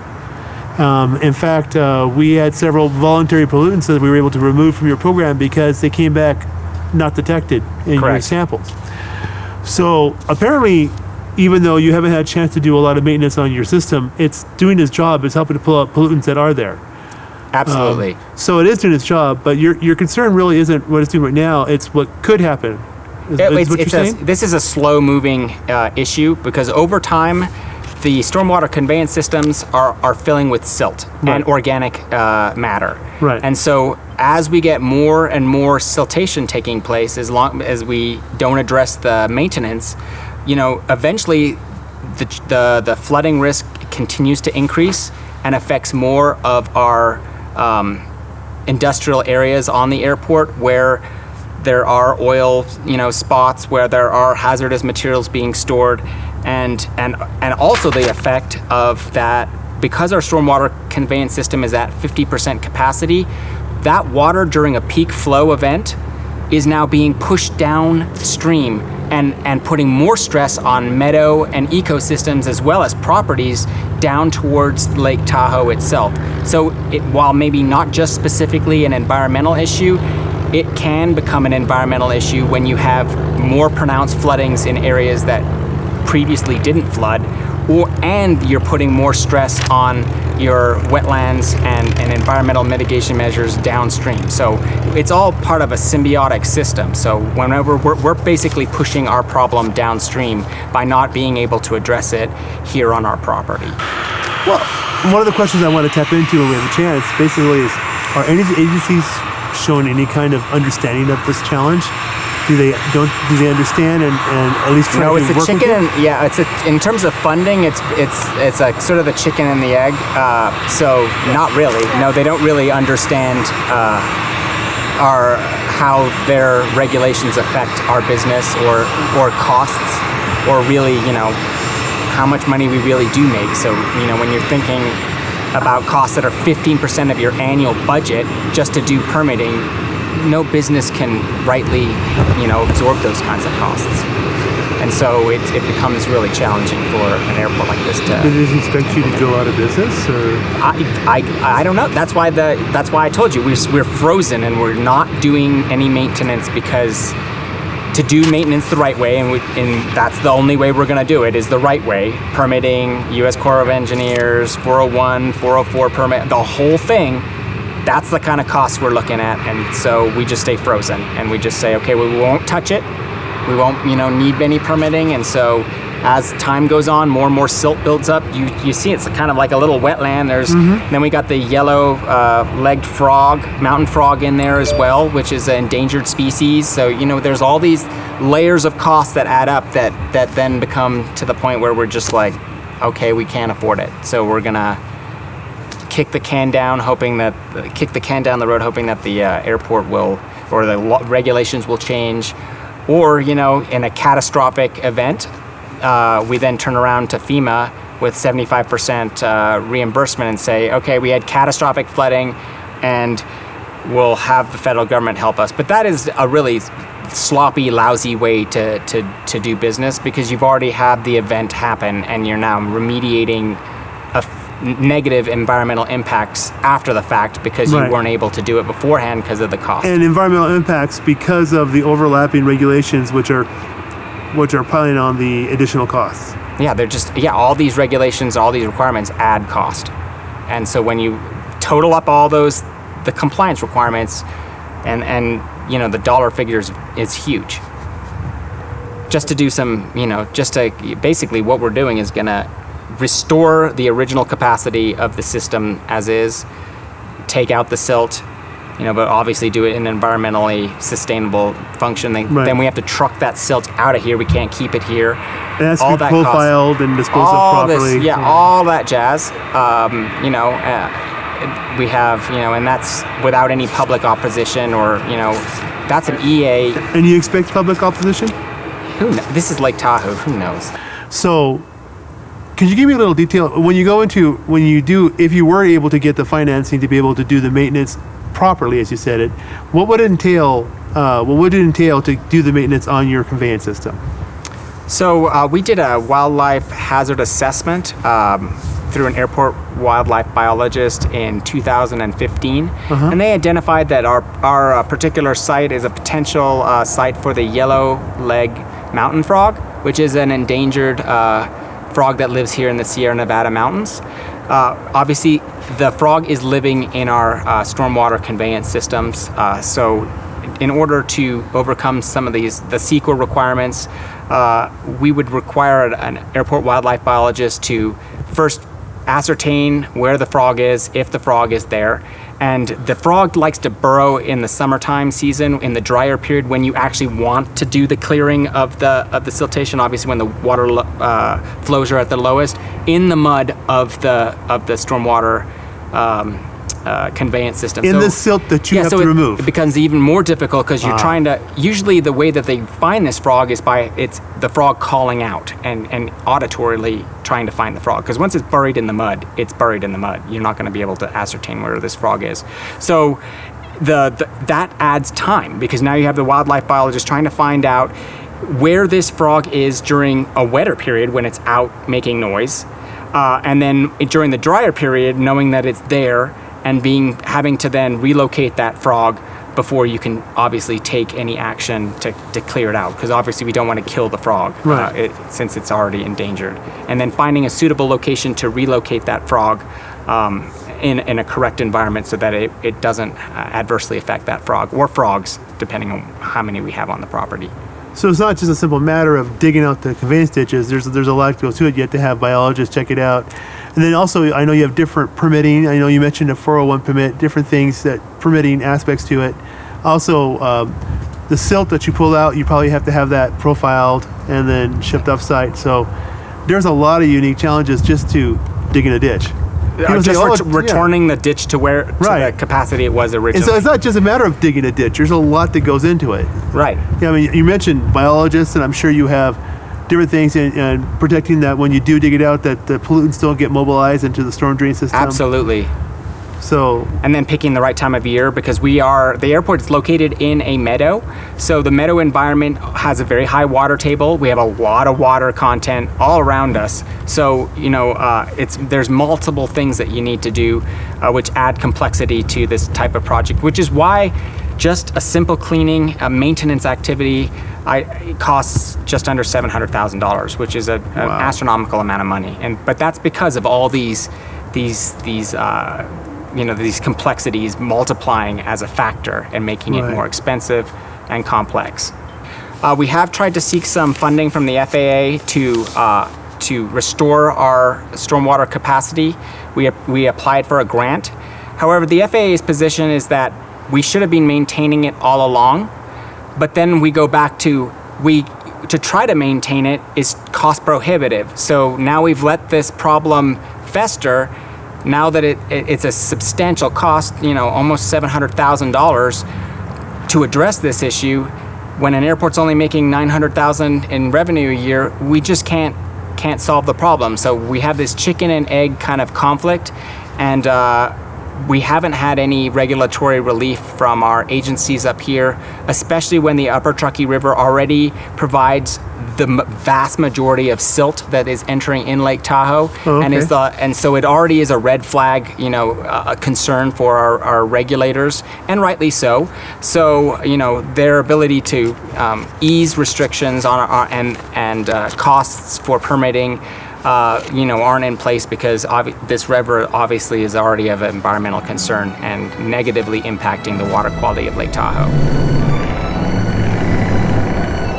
In fact, we had several voluntary pollutants that we were able to remove from your program because they came back not detected in your Correct. samples. So apparently, even though you haven't had a chance to do a lot of maintenance on your system, it's doing its job. It's helping to pull out pollutants that are there. Absolutely. So it is doing its job, but your concern really isn't what it's doing right now. It's what could happen. Is what you're saying? This is a slow-moving issue because over time, the stormwater conveyance systems are filling with silt and organic matter. Right. And so as we get more and more siltation taking place, as long as we don't address the maintenance, eventually the flooding risk continues to increase and affects more of our industrial areas on the airport where there are oil, spots, where there are hazardous materials being stored, and also the effect of that, because our stormwater conveyance system is at 50% capacity, that water during a peak flow event is now being pushed downstream and putting more stress on meadow and ecosystems as well as properties down towards Lake Tahoe itself. So while maybe not just specifically an environmental issue, it can become an environmental issue when you have more pronounced floodings in areas that previously didn't flood, and you're putting more stress on your wetlands and environmental mitigation measures downstream. So it's all part of a symbiotic system. So whenever we're basically pushing our problem downstream by not being able to address it here on our property. Well, one of the questions I want to tap into when we have a chance, basically, is: are any of the agencies showing any kind of understanding of this challenge? Do they understand and at least try to work with you? No, it's a chicken. In terms of funding, it's a sort of the chicken and the egg. So not really. No, they don't really understand how their regulations affect our business or costs, or really how much money we really do make. So when you're thinking about costs that are 15% of your annual budget just to do permitting, no business can rightly, absorb those kinds of costs. And so it becomes really challenging for an airport like this to. Do they expect you to go out of business, or? I don't know. That's why I told you we're frozen and we're not doing any maintenance, because to do maintenance the right way, and that's the only way we're going to do it, is the right way. Permitting, U.S. Corps of Engineers, 401, 404 permit, the whole thing. That's the kind of costs we're looking at, and so we just stay frozen, and we just say, okay, we won't touch it. We won't, need any permitting, and so as time goes on, more and more silt builds up. You see, it's kind of like a little wetland. Then we got the yellow legged frog, mountain frog in there as well, which is an endangered species. So there's all these layers of costs that add up that then become to the point where we're just like, okay, we can't afford it, so we're gonna kick the can down the road, hoping that the airport will, or the regulations will change, or in a catastrophic event, we then turn around to FEMA with 75% reimbursement and say, okay, we had catastrophic flooding, and we'll have the federal government help us. But that is a really sloppy, lousy way to do business, because you've already had the event happen and you're now remediating negative environmental impacts after the fact because you weren't able to do it beforehand because of the cost. And environmental impacts because of the overlapping regulations, which are piling on the additional costs. Yeah, they're just all these regulations, all these requirements add cost, and so when you total up all the compliance requirements, and the dollar figures is huge. Just to do some, basically what we're doing is gonna restore the original capacity of the system as is, take out the silt, but obviously do it in an environmentally sustainable function. Then we have to truck that silt out of here. We can't keep it here. It has to be profiled and disposed of properly. All that jazz. We have, and that's without any public opposition or, that's an EA. And you expect public opposition? Who knows? This is Lake Tahoe. Who knows? So, could you give me a little detail if you were able to get the financing to be able to do the maintenance properly, as you said it, what would it entail to do the maintenance on your conveyance system? So we did a wildlife hazard assessment through an airport wildlife biologist in 2015, and they identified that our particular site is a potential site for the yellow leg mountain frog, which is an endangered frog that lives here in the Sierra Nevada mountains. Obviously, the frog is living in our stormwater conveyance systems, so in order to overcome some of the CEQA requirements, we would require an airport wildlife biologist to first ascertain where the frog is, if the frog is there. And the frog likes to burrow in the summertime season, in the drier period when you actually want to do the clearing of the siltation, obviously when the water flows are at the lowest, in the mud of the stormwater conveyance system. In the silt that you have to remove. It becomes even more difficult because you're trying to, usually the way that they find this frog is by the frog calling out and auditorily trying to find the frog. Because once it's buried in the mud, it's buried in the mud. You're not going to be able to ascertain where this frog is. So that adds time because now you have the wildlife biologist trying to find out where this frog is during a wetter period when it's out making noise. And then during the drier period, knowing that it's there and having to then relocate that frog before you can obviously take any action to clear it out, because obviously we don't want to kill the frog since it's already endangered. And then finding a suitable location to relocate that frog in a correct environment so that it doesn't adversely affect that frog or frogs, depending on how many we have on the property. So it's not just a simple matter of digging out the conveyance ditches. There's a lot to go to it. You have to have biologists check it out. And then also, I know you have different permitting. I know you mentioned a 401 permit, different things, that permitting aspects to it. Also, the silt that you pull out, you probably have to have that profiled and then shipped off site. So there's a lot of unique challenges just to digging a ditch. Returning the ditch to the capacity it was originally. And so it's not just a matter of digging a ditch. There's a lot that goes into it. Right. Yeah, I mean, you mentioned biologists, and I'm sure you have different things in protecting that when you do dig it out, that the pollutants don't get mobilized into the storm drain system. Absolutely. So, and then picking the right time of year, because the airport is located in a meadow, so the meadow environment has a very high water table. We have a lot of water content all around us, so there's multiple things that you need to do, which add complexity to this type of project. Which is why just a simple cleaning, a maintenance activity, it costs just under $700,000, which is an astronomical amount of money. But that's because of all these complexities multiplying as a factor and making it more expensive and complex. We have tried to seek some funding from the FAA to restore our stormwater capacity. We applied for a grant. However, the FAA's position is that we should have been maintaining it all along, but then we go back to try to maintain it is cost prohibitive. So now we've let this problem fester. Now that it's a substantial cost, almost $700,000 to address this issue, when an airport's only making $900,000 in revenue a year, we just can't solve the problem. So we have this chicken and egg kind of conflict, and we haven't had any regulatory relief from our agencies up here, especially when the Upper Truckee River already provides the vast majority of silt that is entering in Lake Tahoe. Oh, okay. And so it already is a red flag, a concern for our regulators, and rightly so. So, their ability to ease restrictions on and costs for permitting aren't in place because this river obviously is already of environmental concern and negatively impacting the water quality of Lake Tahoe.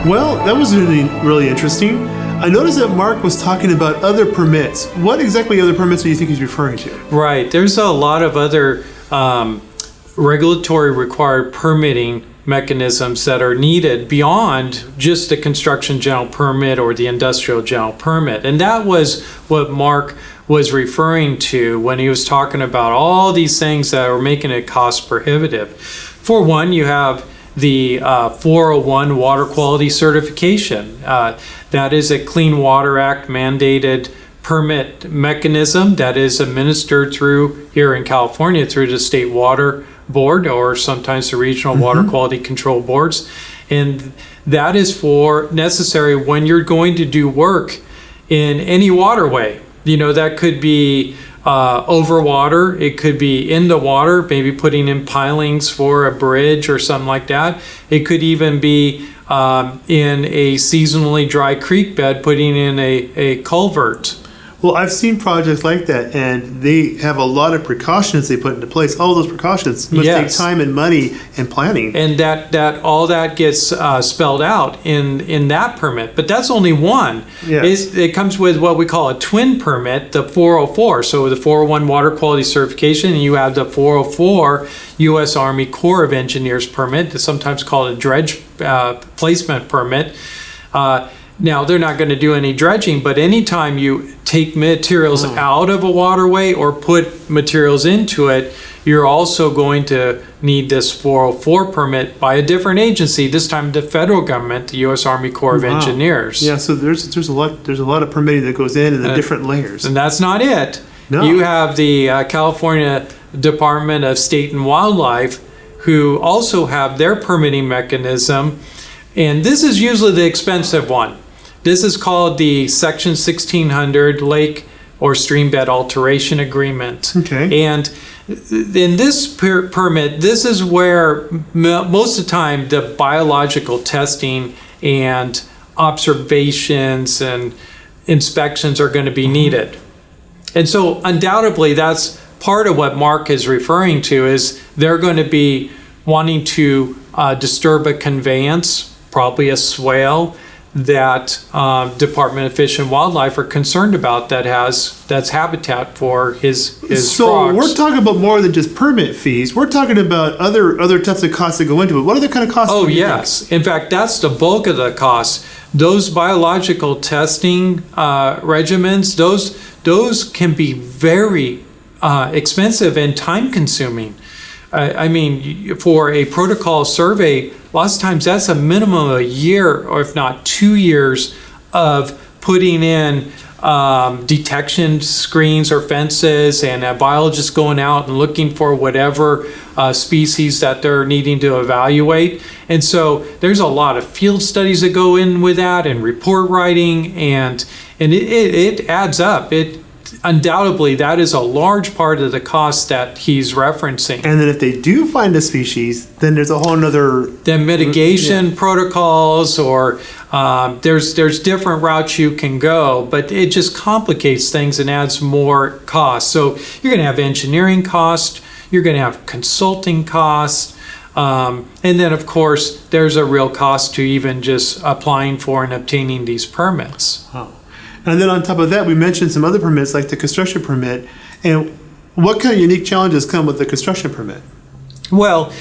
Well, that was really, really interesting. I noticed that Mark was talking about other permits. What exactly other permits do you think he's referring to? Right. There's a lot of other regulatory required permitting mechanisms that are needed beyond just the construction general permit or the industrial general permit. And that was what Mark was referring to when he was talking about all these things that are making it cost prohibitive. For one, you have the 401 water quality certification. That is a Clean Water Act mandated permit mechanism that is administered through, here in California, through the State Water Board or sometimes the regional water quality control boards. And that is for necessary when you're going to do work in any waterway. That could be over water, it could be in the water, maybe putting in pilings for a bridge or something like that. It could even be in a seasonally dry creek bed, putting in a culvert. Well, I've seen projects like that, and they have a lot of precautions they put into place. All those precautions must take time and money and planning. And that all that gets spelled out in that permit. But that's only one. Yes. It comes with what we call a twin permit, the 404. So the 401 Water Quality Certification, and you have the 404 U.S. Army Corps of Engineers permit, sometimes called a dredge placement permit. Now, they're not going to do any dredging, but anytime you take materials out of a waterway or put materials into it, you're also going to need this 404 permit by a different agency, this time the federal government, the U.S. Army Corps of Engineers. Yeah, so there's a lot of permitting that goes in the different layers. And that's not it. No. You have the California Department of State and Wildlife, who also have their permitting mechanism, and this is usually the expensive one. This is called the Section 1600 Lake or Streambed Alteration Agreement. Okay. And in this permit, this is where most of the time the biological testing and observations and inspections are going to be needed. And so undoubtedly that's part of what Mark is referring to, is they're going to be wanting to disturb a conveyance, probably a swale, that Department of Fish and Wildlife are concerned about, that's habitat for his So frogs. we're talking about more than just permit fees. We're talking about other types of costs that go into it. What other kind of costs? Oh, do you yes. In fact, that's the bulk of the cost. Those biological testing regimens, those can be very expensive and time consuming. I mean, for a protocol survey, lots of times that's a minimum of a year, or if not 2 years, of putting in detection screens or fences, and a biologist going out and looking for whatever species that they're needing to evaluate. And so there's a lot of field studies that go in with that, and report writing, and it adds up. Undoubtedly, that is a large part of the cost that he's referencing. And then if they do find a species, then there's a whole nother... Then mitigation protocols, or there's different routes you can go, but it just complicates things and adds more cost. So you're going to have engineering cost, you're going to have consulting costs, and then of course there's a real cost to even just applying for and obtaining these permits. Oh. And then on top of that, we mentioned some other permits like the construction permit. And what kind of unique challenges come with the construction permit? Well,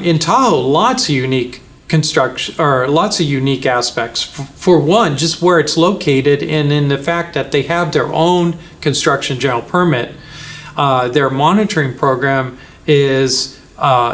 in Tahoe, lots of unique construction, or lots of unique aspects. For one, just where it's located, and in the fact that they have their own construction general permit. Their monitoring program is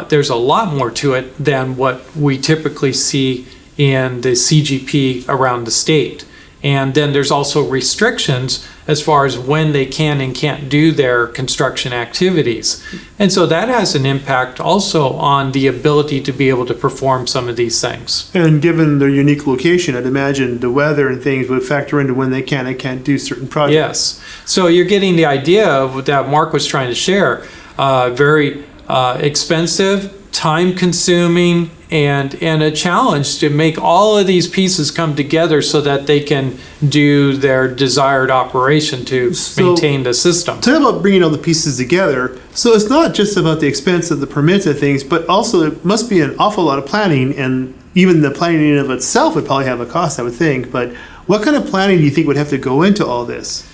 there's a lot more to it than what we typically see in the CGP around the state. And then there's also restrictions as far as when they can and can't do their construction activities. And so that has an impact also on the ability to be able to perform some of these things. And given their unique location, I'd imagine the weather and things would factor into when they can and can't do certain projects. Yes. So you're getting the idea of what that Mark was trying to share. Very expensive, time-consuming, and a challenge to make all of these pieces come together so that they can do their desired operation to maintain the system. Talk about bringing all the pieces together. So it's not just about the expense of the permits and things, but also it must be an awful lot of planning, and even the planning in of itself would probably have a cost, I would think. But what kind of planning do you think would have to go into all this?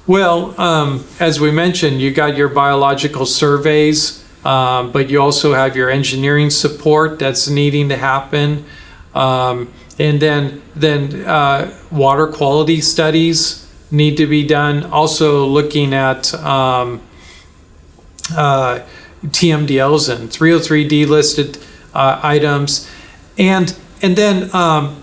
Well, as we mentioned, you got your biological surveys, but you also have your engineering support that's needing to happen. And then water quality studies need to be done. Also looking at TMDLs and 303D listed items. And then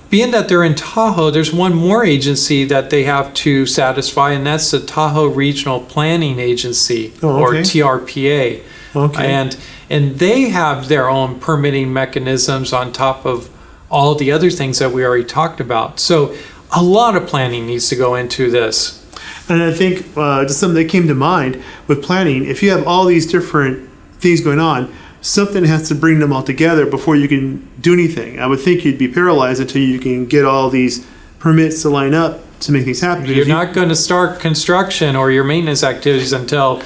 being that they're in Tahoe, there's one more agency that they have to satisfy, and that's the Tahoe Regional Planning Agency, or TRPA. Okay. And they have their own permitting mechanisms on top of all the other things that we already talked about. So a lot of planning needs to go into this. And I think just something that came to mind with planning, if you have all these different things going on, something has to bring them all together before you can do anything. I would think you'd be paralyzed until you can get all these permits to line up to make things happen. You're not going to start construction or your maintenance activities until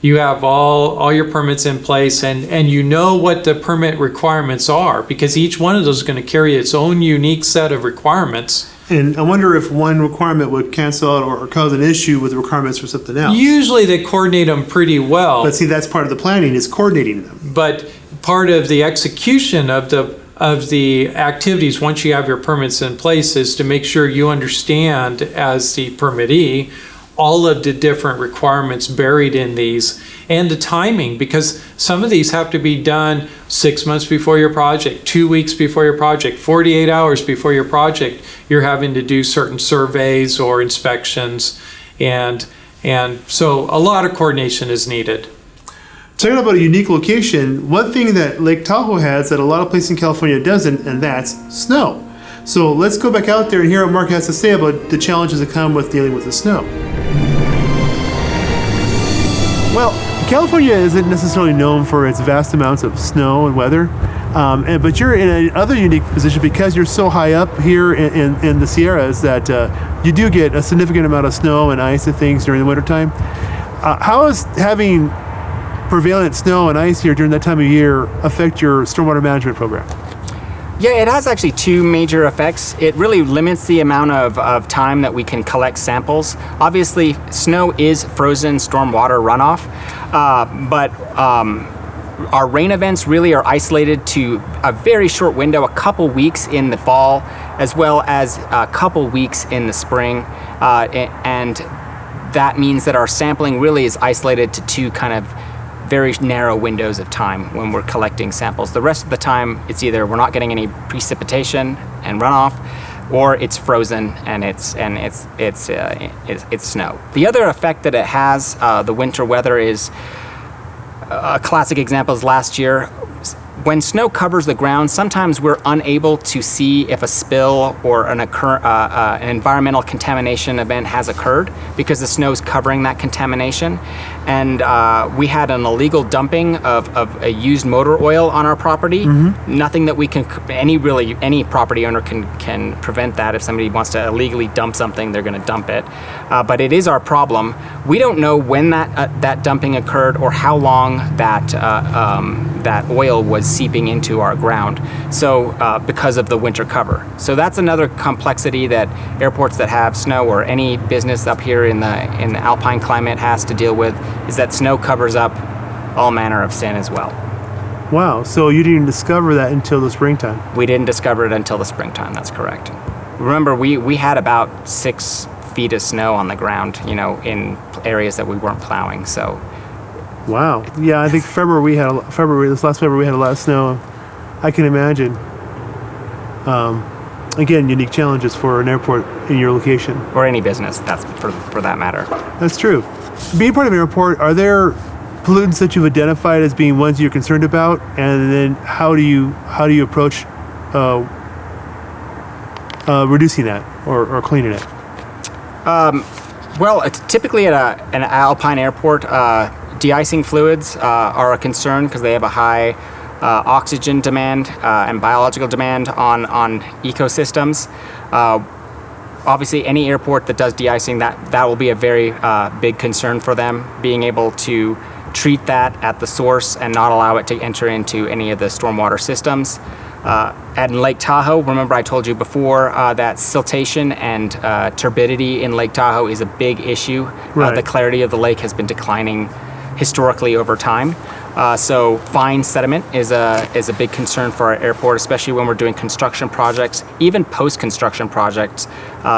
you have all your permits in place and you know what the permit requirements are, because each one of those is going to carry its own unique set of requirements. And I wonder if one requirement would cancel out or cause an issue with the requirements for something else. Usually they coordinate them pretty well. But see, that's part of the planning, is coordinating them. But part of the execution of the activities once you have your permits in place is to make sure you understand as the permittee all of the different requirements buried in these and the timing, because some of these have to be done 6 months before your project, 2 weeks before your project, 48 hours before your project. You're having to do certain surveys or inspections, and so a lot of coordination is needed. Talking about a unique location, one thing that Lake Tahoe has that a lot of places in California doesn't, and that's snow. So let's go back out there and hear what Mark has to say about the challenges that come with dealing with the snow. Well, California isn't necessarily known for its vast amounts of snow and weather, but you're in another unique position because you're so high up here in the Sierras that you do get a significant amount of snow and ice and things during the wintertime. How is having prevalent snow and ice here during that time of year affect your stormwater management program? Yeah, it has actually two major effects. It really limits the amount of time that we can collect samples. Obviously, snow is frozen stormwater runoff, but our rain events really are isolated to a very short window, a couple weeks in the fall, as well as a couple weeks in the spring. And that means that our sampling really is isolated to two kind of very narrow windows of time when we're collecting samples. The rest of the time, it's either we're not getting any precipitation and runoff, or it's frozen and it's snow. The other effect that it has, the winter weather, is a classic example is last year. When snow covers the ground, sometimes we're unable to see if a spill or an environmental contamination event has occurred because the snow's covering that contamination. And we had an illegal dumping of a used motor oil on our property. Mm-hmm. Nothing that we can, any property owner can prevent that. If somebody wants to illegally dump something, they're going to dump it. But it is our problem. We don't know when that dumping occurred or how long that oil was seeping into our ground, so because of the winter cover. So that's another complexity that airports that have snow, or any business up here in the alpine climate, has to deal with, is that snow covers up all manner of sin as well. Wow, so you didn't discover that until the springtime? We didn't discover it until the springtime, that's correct. Remember, we had about 6 feet of snow on the ground, in areas that we weren't plowing, so. Wow. Yeah, I think this last February we had a lot of snow. I can imagine. Again, unique challenges for an airport in your location. Or any business, that's for that matter. That's true. Being part of an airport, are there pollutants that you've identified as being ones you're concerned about? And then how do you approach reducing that or cleaning it? Well, typically at an alpine airport, de-icing fluids are a concern because they have a high oxygen demand and biological demand on ecosystems. Obviously, any airport that does de-icing, that will be a very big concern for them, being able to treat that at the source and not allow it to enter into any of the stormwater systems. At Lake Tahoe, remember I told you before that siltation and turbidity in Lake Tahoe is a big issue. Right. The clarity of the lake has been declining historically over time. So fine sediment is a big concern for our airport, especially when we're doing construction projects, even post-construction projects,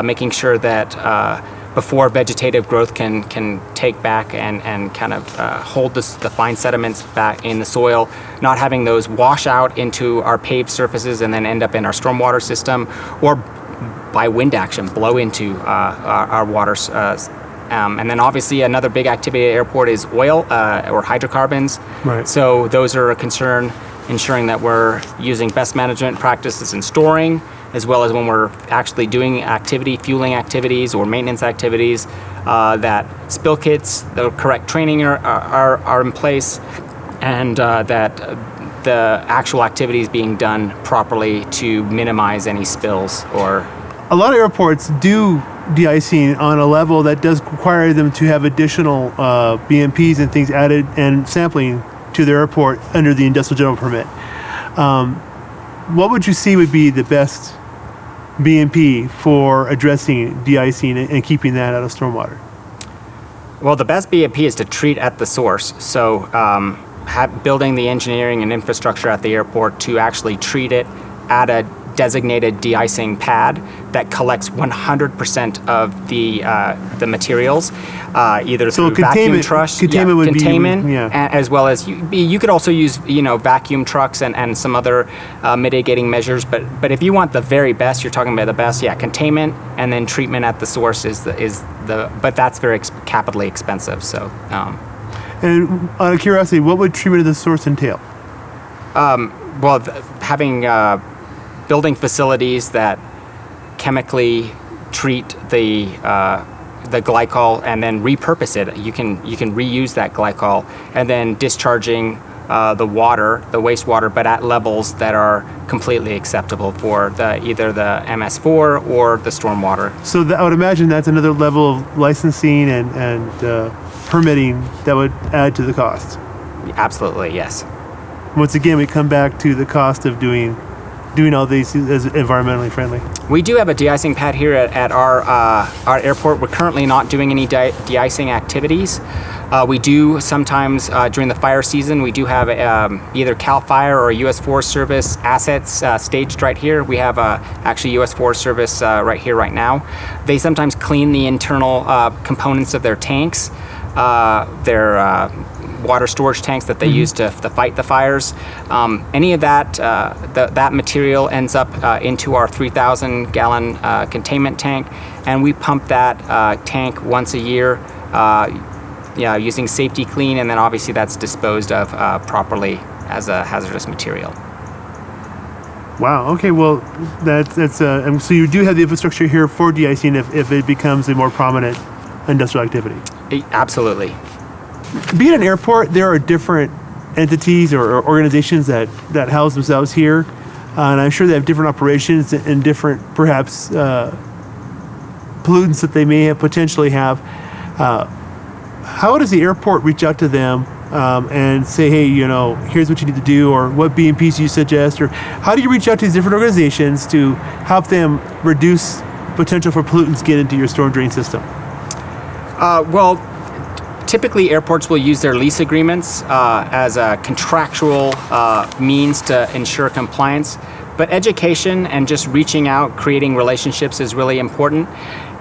making sure that before vegetative growth can take back and kind of hold the fine sediments back in the soil, not having those wash out into our paved surfaces and then end up in our stormwater system, or by wind action blow into our waters. And then obviously another big activity at the airport is oil or hydrocarbons. Right. So those are a concern. ensuring that we're using best management practices in storing, as well as when we're actually doing fueling activities or maintenance activities, that spill kits, the correct training are in place, and that the actual activities being done properly to minimize any spills. Or A lot of airports do de-icing on a level that does require them to have additional BMPs and things added and sampling to their airport under the industrial general permit. What would you see would be the best BMP for addressing de-icing and keeping that out of stormwater? Well, the best BMP is to treat at the source. So building the engineering and infrastructure at the airport to actually treat it at a designated de-icing pad that collects 100% of the materials, either through vacuum trucks, containment, as well as you could also use vacuum trucks and some other mitigating measures. But if you want the very best, you're talking about the best, containment and then treatment at the source but that's very capitally expensive. So. And out of curiosity, what would treatment of the source entail? Having building facilities that chemically treat the glycol and then repurpose it. You can reuse that glycol and then discharging the wastewater, but at levels that are completely acceptable for either the MS4 or the stormwater. So I would imagine that's another level of licensing and permitting that would add to the cost. Absolutely, yes. Once again, we come back to the cost of doing all these as environmentally friendly. We do have a de-icing pad here at our airport. We're currently not doing any de-icing activities. We do sometimes during the fire season. We do have either CAL FIRE or U.S. Forest Service assets staged right here. We have actually U.S. Forest Service right here right now. They sometimes clean the internal components of their tanks, their water storage tanks that they use to fight the fires. Any of that that material ends up into our 3,000 gallon containment tank, and we pump that tank once a year using safety clean, and then obviously that's disposed of properly as a hazardous material. Wow. Okay. Well, that's so you do have the infrastructure here for de-icing if it becomes a more prominent industrial activity. Absolutely. Being an airport, there are different entities or organizations that house themselves here, and I'm sure they have different operations and different, perhaps, pollutants that they may potentially have. How does the airport reach out to them and say, hey, here's what you need to do, or what BMPs do you suggest, or how do you reach out to these different organizations to help them reduce potential for pollutants get into your storm drain system? Typically, airports will use their lease agreements as a contractual means to ensure compliance. But education and just reaching out, creating relationships is really important.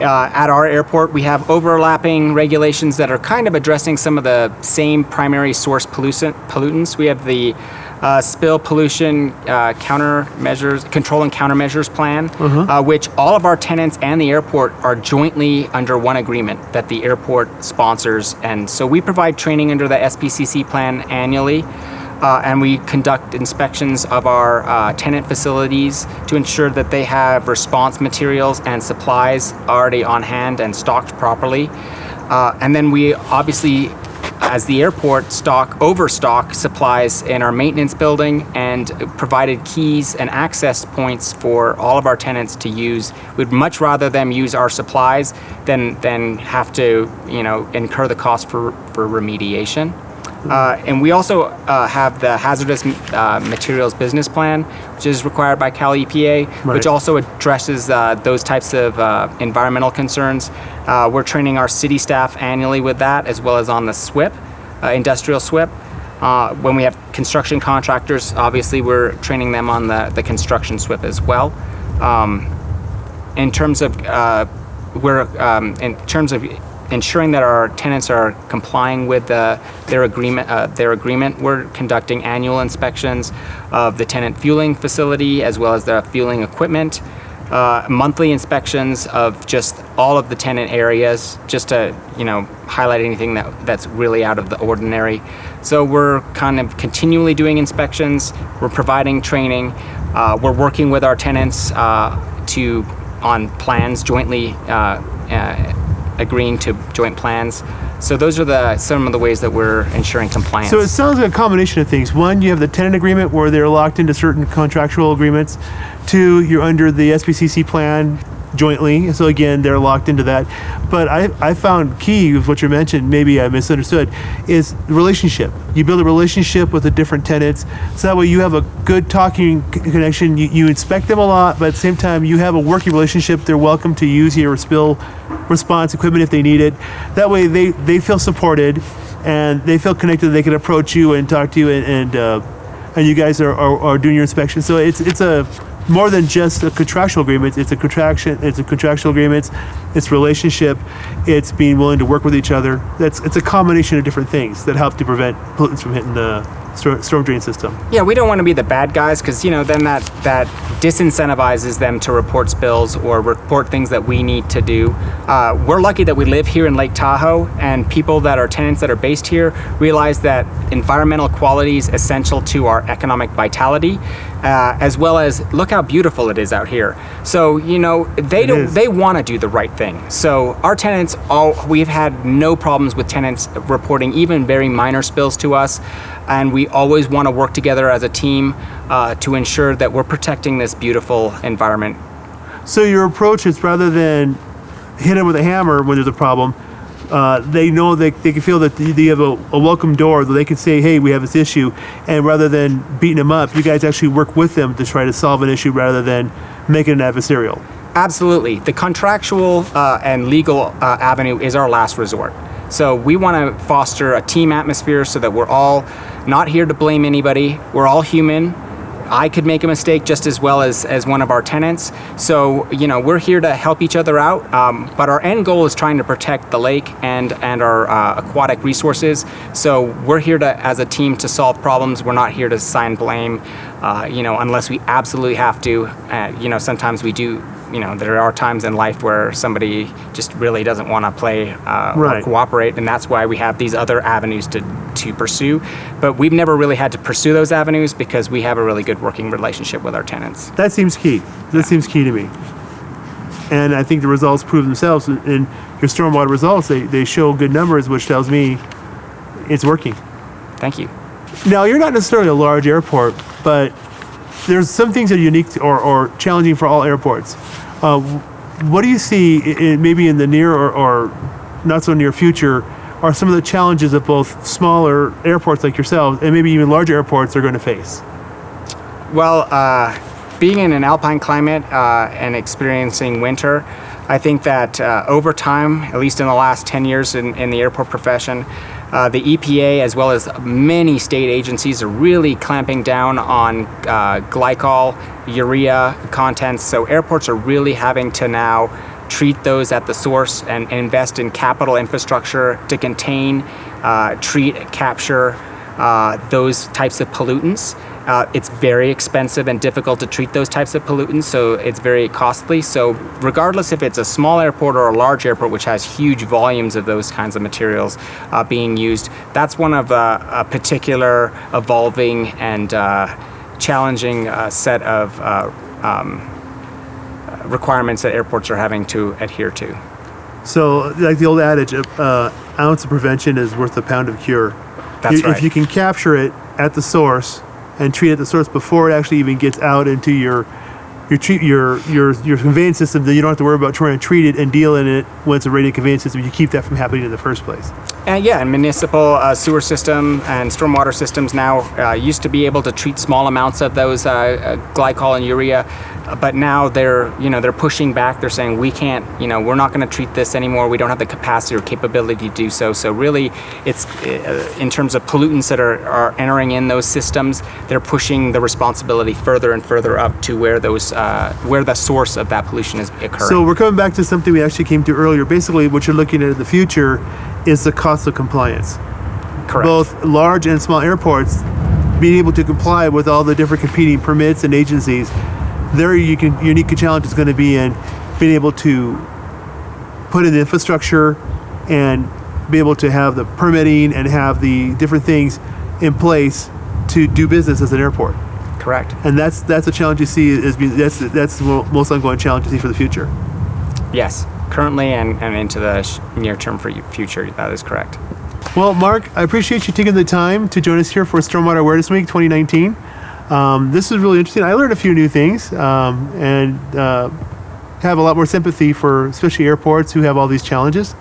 At our airport, we have overlapping regulations that are kind of addressing some of the same primary source pollutants. We have the spill pollution control and countermeasures plan, which all of our tenants and the airport are jointly under one agreement that the airport sponsors. And so we provide training under the SPCC plan annually, and we conduct inspections of our tenant facilities to ensure that they have response materials and supplies already on hand and stocked properly. And then we obviously, as the airport, overstock supplies in our maintenance building and provided keys and access points for all of our tenants to use. We'd much rather them use our supplies than have to, incur the cost for remediation. And we also have the hazardous materials business plan, which is required by Cal EPA, which also addresses those types of environmental concerns. We're training our city staff annually with that, as well as on the SWIP, industrial SWIP. When we have construction contractors, obviously we're training them on the construction SWIP as well. In terms of ensuring that our tenants are complying with their agreement, we're conducting annual inspections of the tenant fueling facility as well as the fueling equipment. monthly inspections of just all of the tenant areas, just to highlight anything that's really out of the ordinary. So we're kind of continually doing inspections. We're providing training. We're working with our tenants on plans, jointly agreeing to joint plans. So those are some of the ways that we're ensuring compliance. So it sounds like a combination of things. One, you have the tenant agreement where they're locked into certain contractual agreements. Two, you're under the SBCC plan jointly. So again, they're locked into that. But I found key of what you mentioned, maybe I misunderstood, is relationship. You build a relationship with the different tenants. So that way you have a good talking connection. You inspect them a lot, but at the same time, you have a working relationship. They're welcome to use your spill response equipment if they need it. That way they feel supported and they feel connected. They can approach you and talk to you and you guys are doing your inspection. So it's a more than just a contractual agreement. It's a contractual agreement. It's relationship. It's being willing to work with each other. It's a combination of different things that help to prevent pollutants from hitting the storm drain system. Yeah, we don't want to be the bad guys because then that disincentivizes them to report spills or report things that we need to do. We're lucky that we live here in Lake Tahoe, and people that are tenants that are based here realize that environmental quality is essential to our economic vitality, as well as look how beautiful it is out here. So they want to do the right thing. So our tenants, we've had no problems with tenants reporting even very minor spills to us. And we always want to work together as a team to ensure that we're protecting this beautiful environment. So your approach is rather than hit them with a hammer when there's a problem, they know they can feel that you have a welcome door that they can say, hey, we have this issue. And rather than beating them up, you guys actually work with them to try to solve an issue rather than making it adversarial. Absolutely. The contractual and legal avenue is our last resort. So we want to foster a team atmosphere so that we're all not here to blame anybody. We're all human. I could make a mistake just as well as one of our tenants. So, we're here to help each other out. But our end goal is trying to protect the lake and our aquatic resources. So we're here as a team to solve problems. We're not here to assign blame, unless we absolutely have to. Sometimes we do. There are times in life where somebody just really doesn't want to play or cooperate, and that's why we have these other avenues to pursue. But we've never really had to pursue those avenues because we have a really good working relationship with our tenants. That seems key. That seems key to me. And I think the results prove themselves. In your stormwater results, they show good numbers, which tells me it's working. Thank you. Now, you're not necessarily a large airport, but there's some things that are unique or challenging for all airports. What do you see maybe in the near or not so near future are some of the challenges that both smaller airports like yourselves and maybe even larger airports are going to face? Well, being in an alpine climate and experiencing winter, I think that over time, at least in the last 10 years in the airport profession, the EPA as well as many state agencies are really clamping down on glycol, urea contents. So airports are really having to now treat those at the source and invest in capital infrastructure to contain, treat, capture those types of pollutants. It's very expensive and difficult to treat those types of pollutants, so it's very costly. So regardless if it's a small airport or a large airport, which has huge volumes of those kinds of materials being used, that's one of a particular evolving and challenging set of requirements that airports are having to adhere to. So, like the old adage, ounce of prevention is worth a pound of cure. That's right. If you can capture it at the source and treat it at the source before it actually even gets out into your conveyance system, then you don't have to worry about trying to treat it and deal in it when it's already a conveyance system. You keep that from happening in the first place. And municipal sewer system and stormwater systems now used to be able to treat small amounts of those glycol and urea, but now they're pushing back. They're saying we can't, we're not going to treat this anymore. We don't have the capacity or capability to do so. So really, it's in terms of pollutants that are entering in those systems, they're pushing the responsibility further and further up to where the source of that pollution is occurring. So we're coming back to something we actually came to earlier. Basically, what you're looking at in the future is the cost of compliance. Correct. Both large and small airports being able to comply with all the different competing permits and agencies their unique challenge is going to be in being able to put in the infrastructure and be able to have the permitting and have the different things in place to do business as an airport. Correct. And that's a challenge you see that's the most ongoing challenge you see for the future. Yes, currently and into the near-term future, that is correct. Well, Mark, I appreciate you taking the time to join us here for Stormwater Awareness Week 2019. This is really interesting. I learned a few new things and have a lot more sympathy for especially airports who have all these challenges.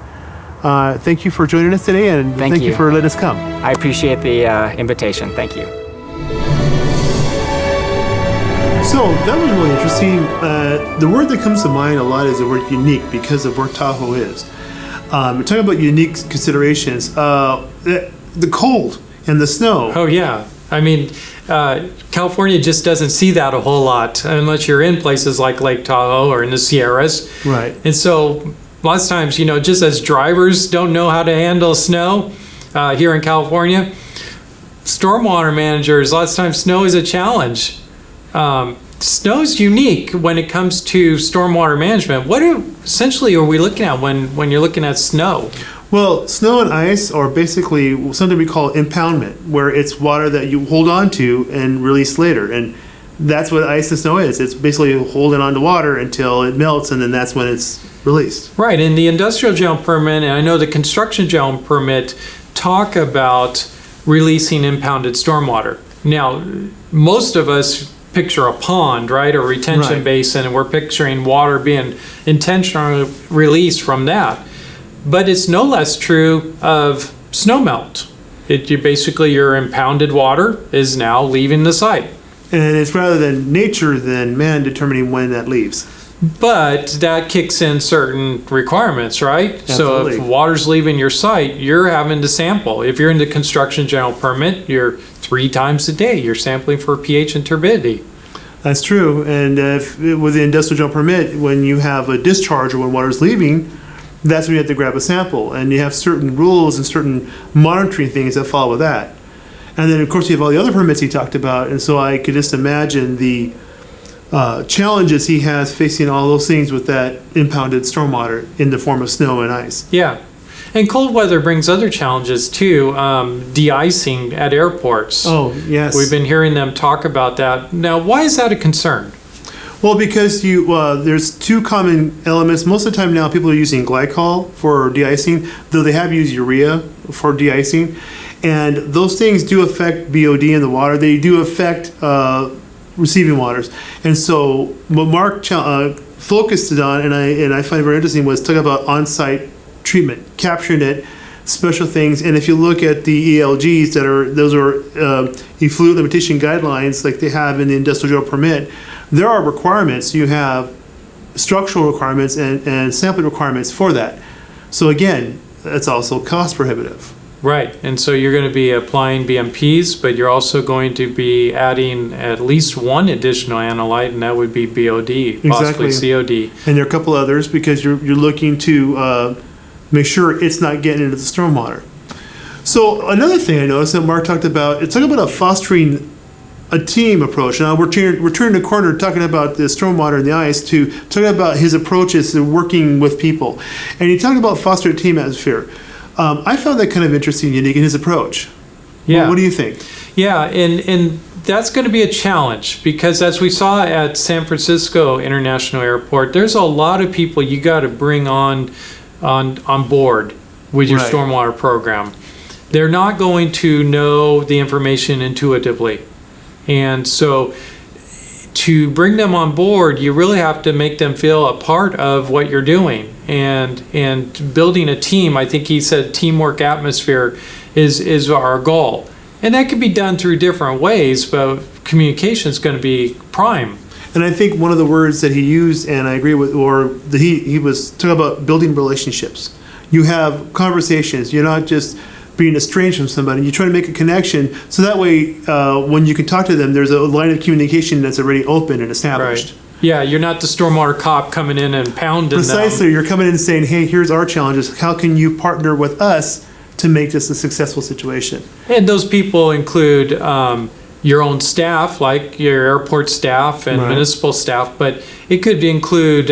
Thank you for joining us today, and thank you for letting us come. I appreciate the invitation. Thank you. So that was really interesting. The word that comes to mind a lot is the word unique because of where Tahoe is. We're talking about unique considerations. The cold and the snow. Oh, yeah. I mean, California just doesn't see that a whole lot unless you're in places like Lake Tahoe or in the Sierras. Right. And so lots of times, just as drivers don't know how to handle snow here in California, stormwater managers, lots of times snow is a challenge. Snow's unique when it comes to stormwater management. What essentially are we looking at when you're looking at snow? Well, snow and ice are basically something we call impoundment, where it's water that you hold on to and release later. And that's what ice and snow is. It's basically holding on to water until it melts, and then that's when it's released. Right, and the industrial general permit, and I know the construction general permit, talk about releasing impounded stormwater. Now, most of us picture a pond, right, or retention basin, and we're picturing water being intentionally released from that. But it's no less true of snowmelt. Your impounded water is now leaving the site. And it's rather than nature than man determining when that leaves. But that kicks in certain requirements, right? Absolutely. So if water's leaving your site, you're having to sample. If you're in the construction general permit, you're 3 times a day. You're sampling for pH and turbidity. That's true. And with the industrial general permit, when you have a discharge or when water's leaving, that's when you have to grab a sample. And you have certain rules and certain monitoring things that follow with that. And then, of course, you have all the other permits he talked about. And so I could just imagine the challenges he has facing all those things with that impounded stormwater in the form of snow and ice. Yeah. And cold weather brings other challenges too, de-icing at airports. Oh, yes. We've been hearing them talk about that. Now, why is that a concern? Well, because there's 2 common elements. Most of the time now, people are using glycol for de-icing, though they have used urea for de-icing. And those things do affect BOD in the water. They do affect receiving waters. And so what Mark focused on, and I find very interesting, was talking about on-site treatment, capturing it, special things. And if you look at the ELGs, those are effluent limitation guidelines like they have in the industrial general permit, there are requirements. You have structural requirements and sampling requirements for that. So again, that's also cost prohibitive. Right, and so you're going to be applying BMPs, but you're also going to be adding at least one additional analyte, and that would be BOD, possibly COD. And there are a couple others because you're looking to make sure it's not getting into the stormwater. So another thing I noticed that Mark talked about, it's talking about fostering a team approach. Now we're turning the corner talking about the stormwater and the ice to talking about his approaches to working with people. And he talked about fostering a team atmosphere. I found that kind of interesting, unique in his approach. Yeah. What do you think? Yeah, and that's going to be a challenge because as we saw at San Francisco International Airport, there's a lot of people you got to bring on board with your stormwater program. They're not going to know the information intuitively. And so to bring them on board, you really have to make them feel a part of what you're doing. And building a team, I think he said teamwork atmosphere is our goal. And that can be done through different ways, but communication is going to be prime. And I think one of the words that he used, and I agree with, or that he was talking about building relationships. You have conversations. You're not just being estranged from somebody. You try to make a connection so that way when you can talk to them, there's a line of communication that's already open and established. Right. Yeah, you're not the stormwater cop coming in and pounding Precisely. them. You're coming in and saying, hey, here's our challenges. How can you partner with us to make this a successful situation? And those people include your own staff, like your airport staff and Right. municipal staff, but it could include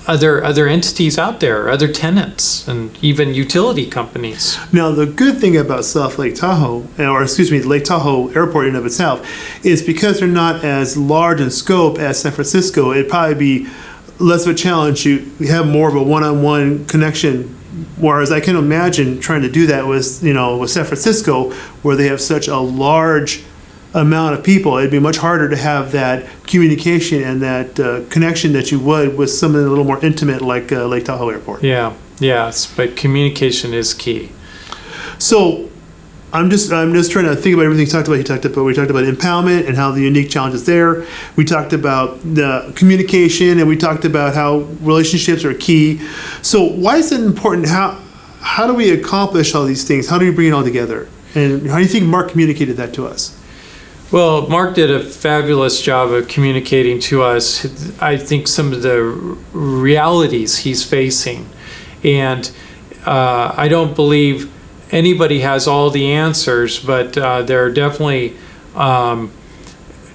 other entities out there, other tenants, and even utility companies. Now, the good thing about South Lake Tahoe, or excuse me, Lake Tahoe Airport in and of itself, is because they're not as large in scope as San Francisco, it'd probably be less of a challenge. You have more of a one-on-one connection. Whereas I can imagine trying to do that with San Francisco, where they have such a large amount of people. It'd be much harder to have that communication and that connection that you would with something a little more intimate like Lake Tahoe Airport. Yeah, yes, but communication is key. So I'm just trying to think about everything we talked about. We talked about impoundment and how the unique challenges there. We talked about the communication, and we talked about how relationships are key. So why is it important? How do we accomplish all these things? How do we bring it all together? And how do you think Mark communicated that to us? Well, Mark did a fabulous job of communicating to us, I think, some of the realities he's facing. And I don't believe anybody has all the answers, but they're definitely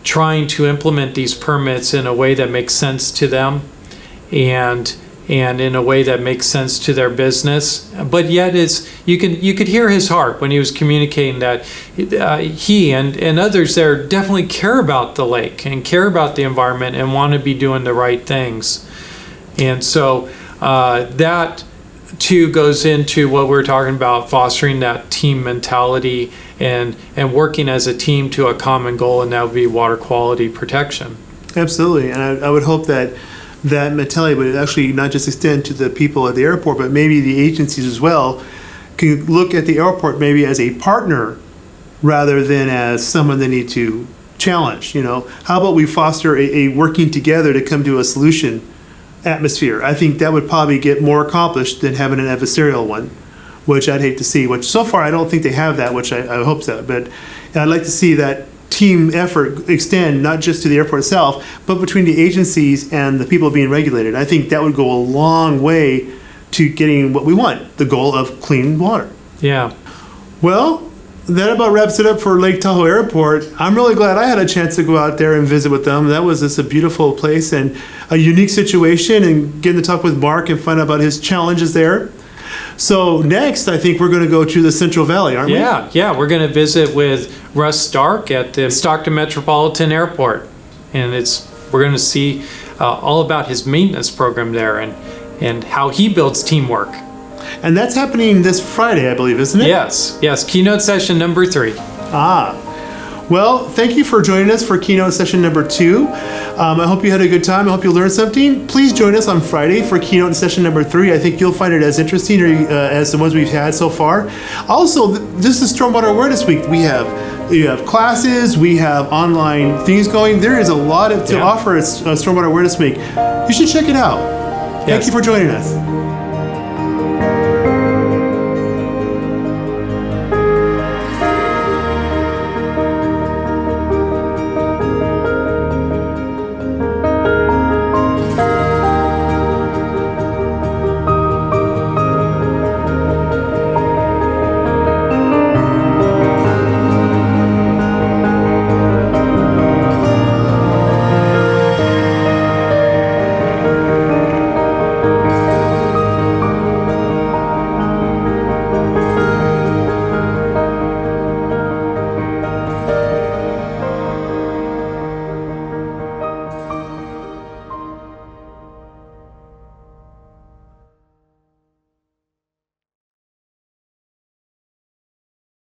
trying to implement these permits in a way that makes sense to them and in a way that makes sense to their business. But yet you could hear his heart when he was communicating that he and others there definitely care about the lake and care about the environment and want to be doing the right things. And so that too goes into what we're talking about, fostering that team mentality and working as a team to a common goal, and that would be water quality protection. Absolutely, and I would hope that mentality would actually not just extend to the people at the airport, but maybe the agencies as well can look at the airport maybe as a partner rather than as someone they need to challenge. How about we foster a working together to come to a solution atmosphere? I think that would probably get more accomplished than having an adversarial one, which I'd hate to see, which so far I don't think they have that, which I hope so. But I'd like to see that team effort extend not just to the airport itself, but between the agencies and the people being regulated. I think that would go a long way to getting what we want, the goal of clean water. Yeah. Well, that about wraps it up for Lake Tahoe Airport. I'm really glad I had a chance to go out there and visit with them. That was just a beautiful place and a unique situation, and getting to talk with Mark and find out about his challenges there. So next, I think we're going to go to the Central Valley, aren't we? Yeah, we're going to visit with Russ Stark at the Stockton Metropolitan Airport, and we're going to see all about his maintenance program there and how he builds teamwork. And that's happening this Friday, I believe, isn't it? Yes, keynote session number 3. Well, thank you for joining us for keynote session number 2. I hope you had a good time. I hope you learned something. Please join us on Friday for keynote session number 3. I think you'll find it as interesting as the ones we've had so far. Also, this is Stormwater Awareness Week. We have classes, we have online things going. There is a lot to offer at Stormwater Awareness Week. You should check it out. Thank you for joining us.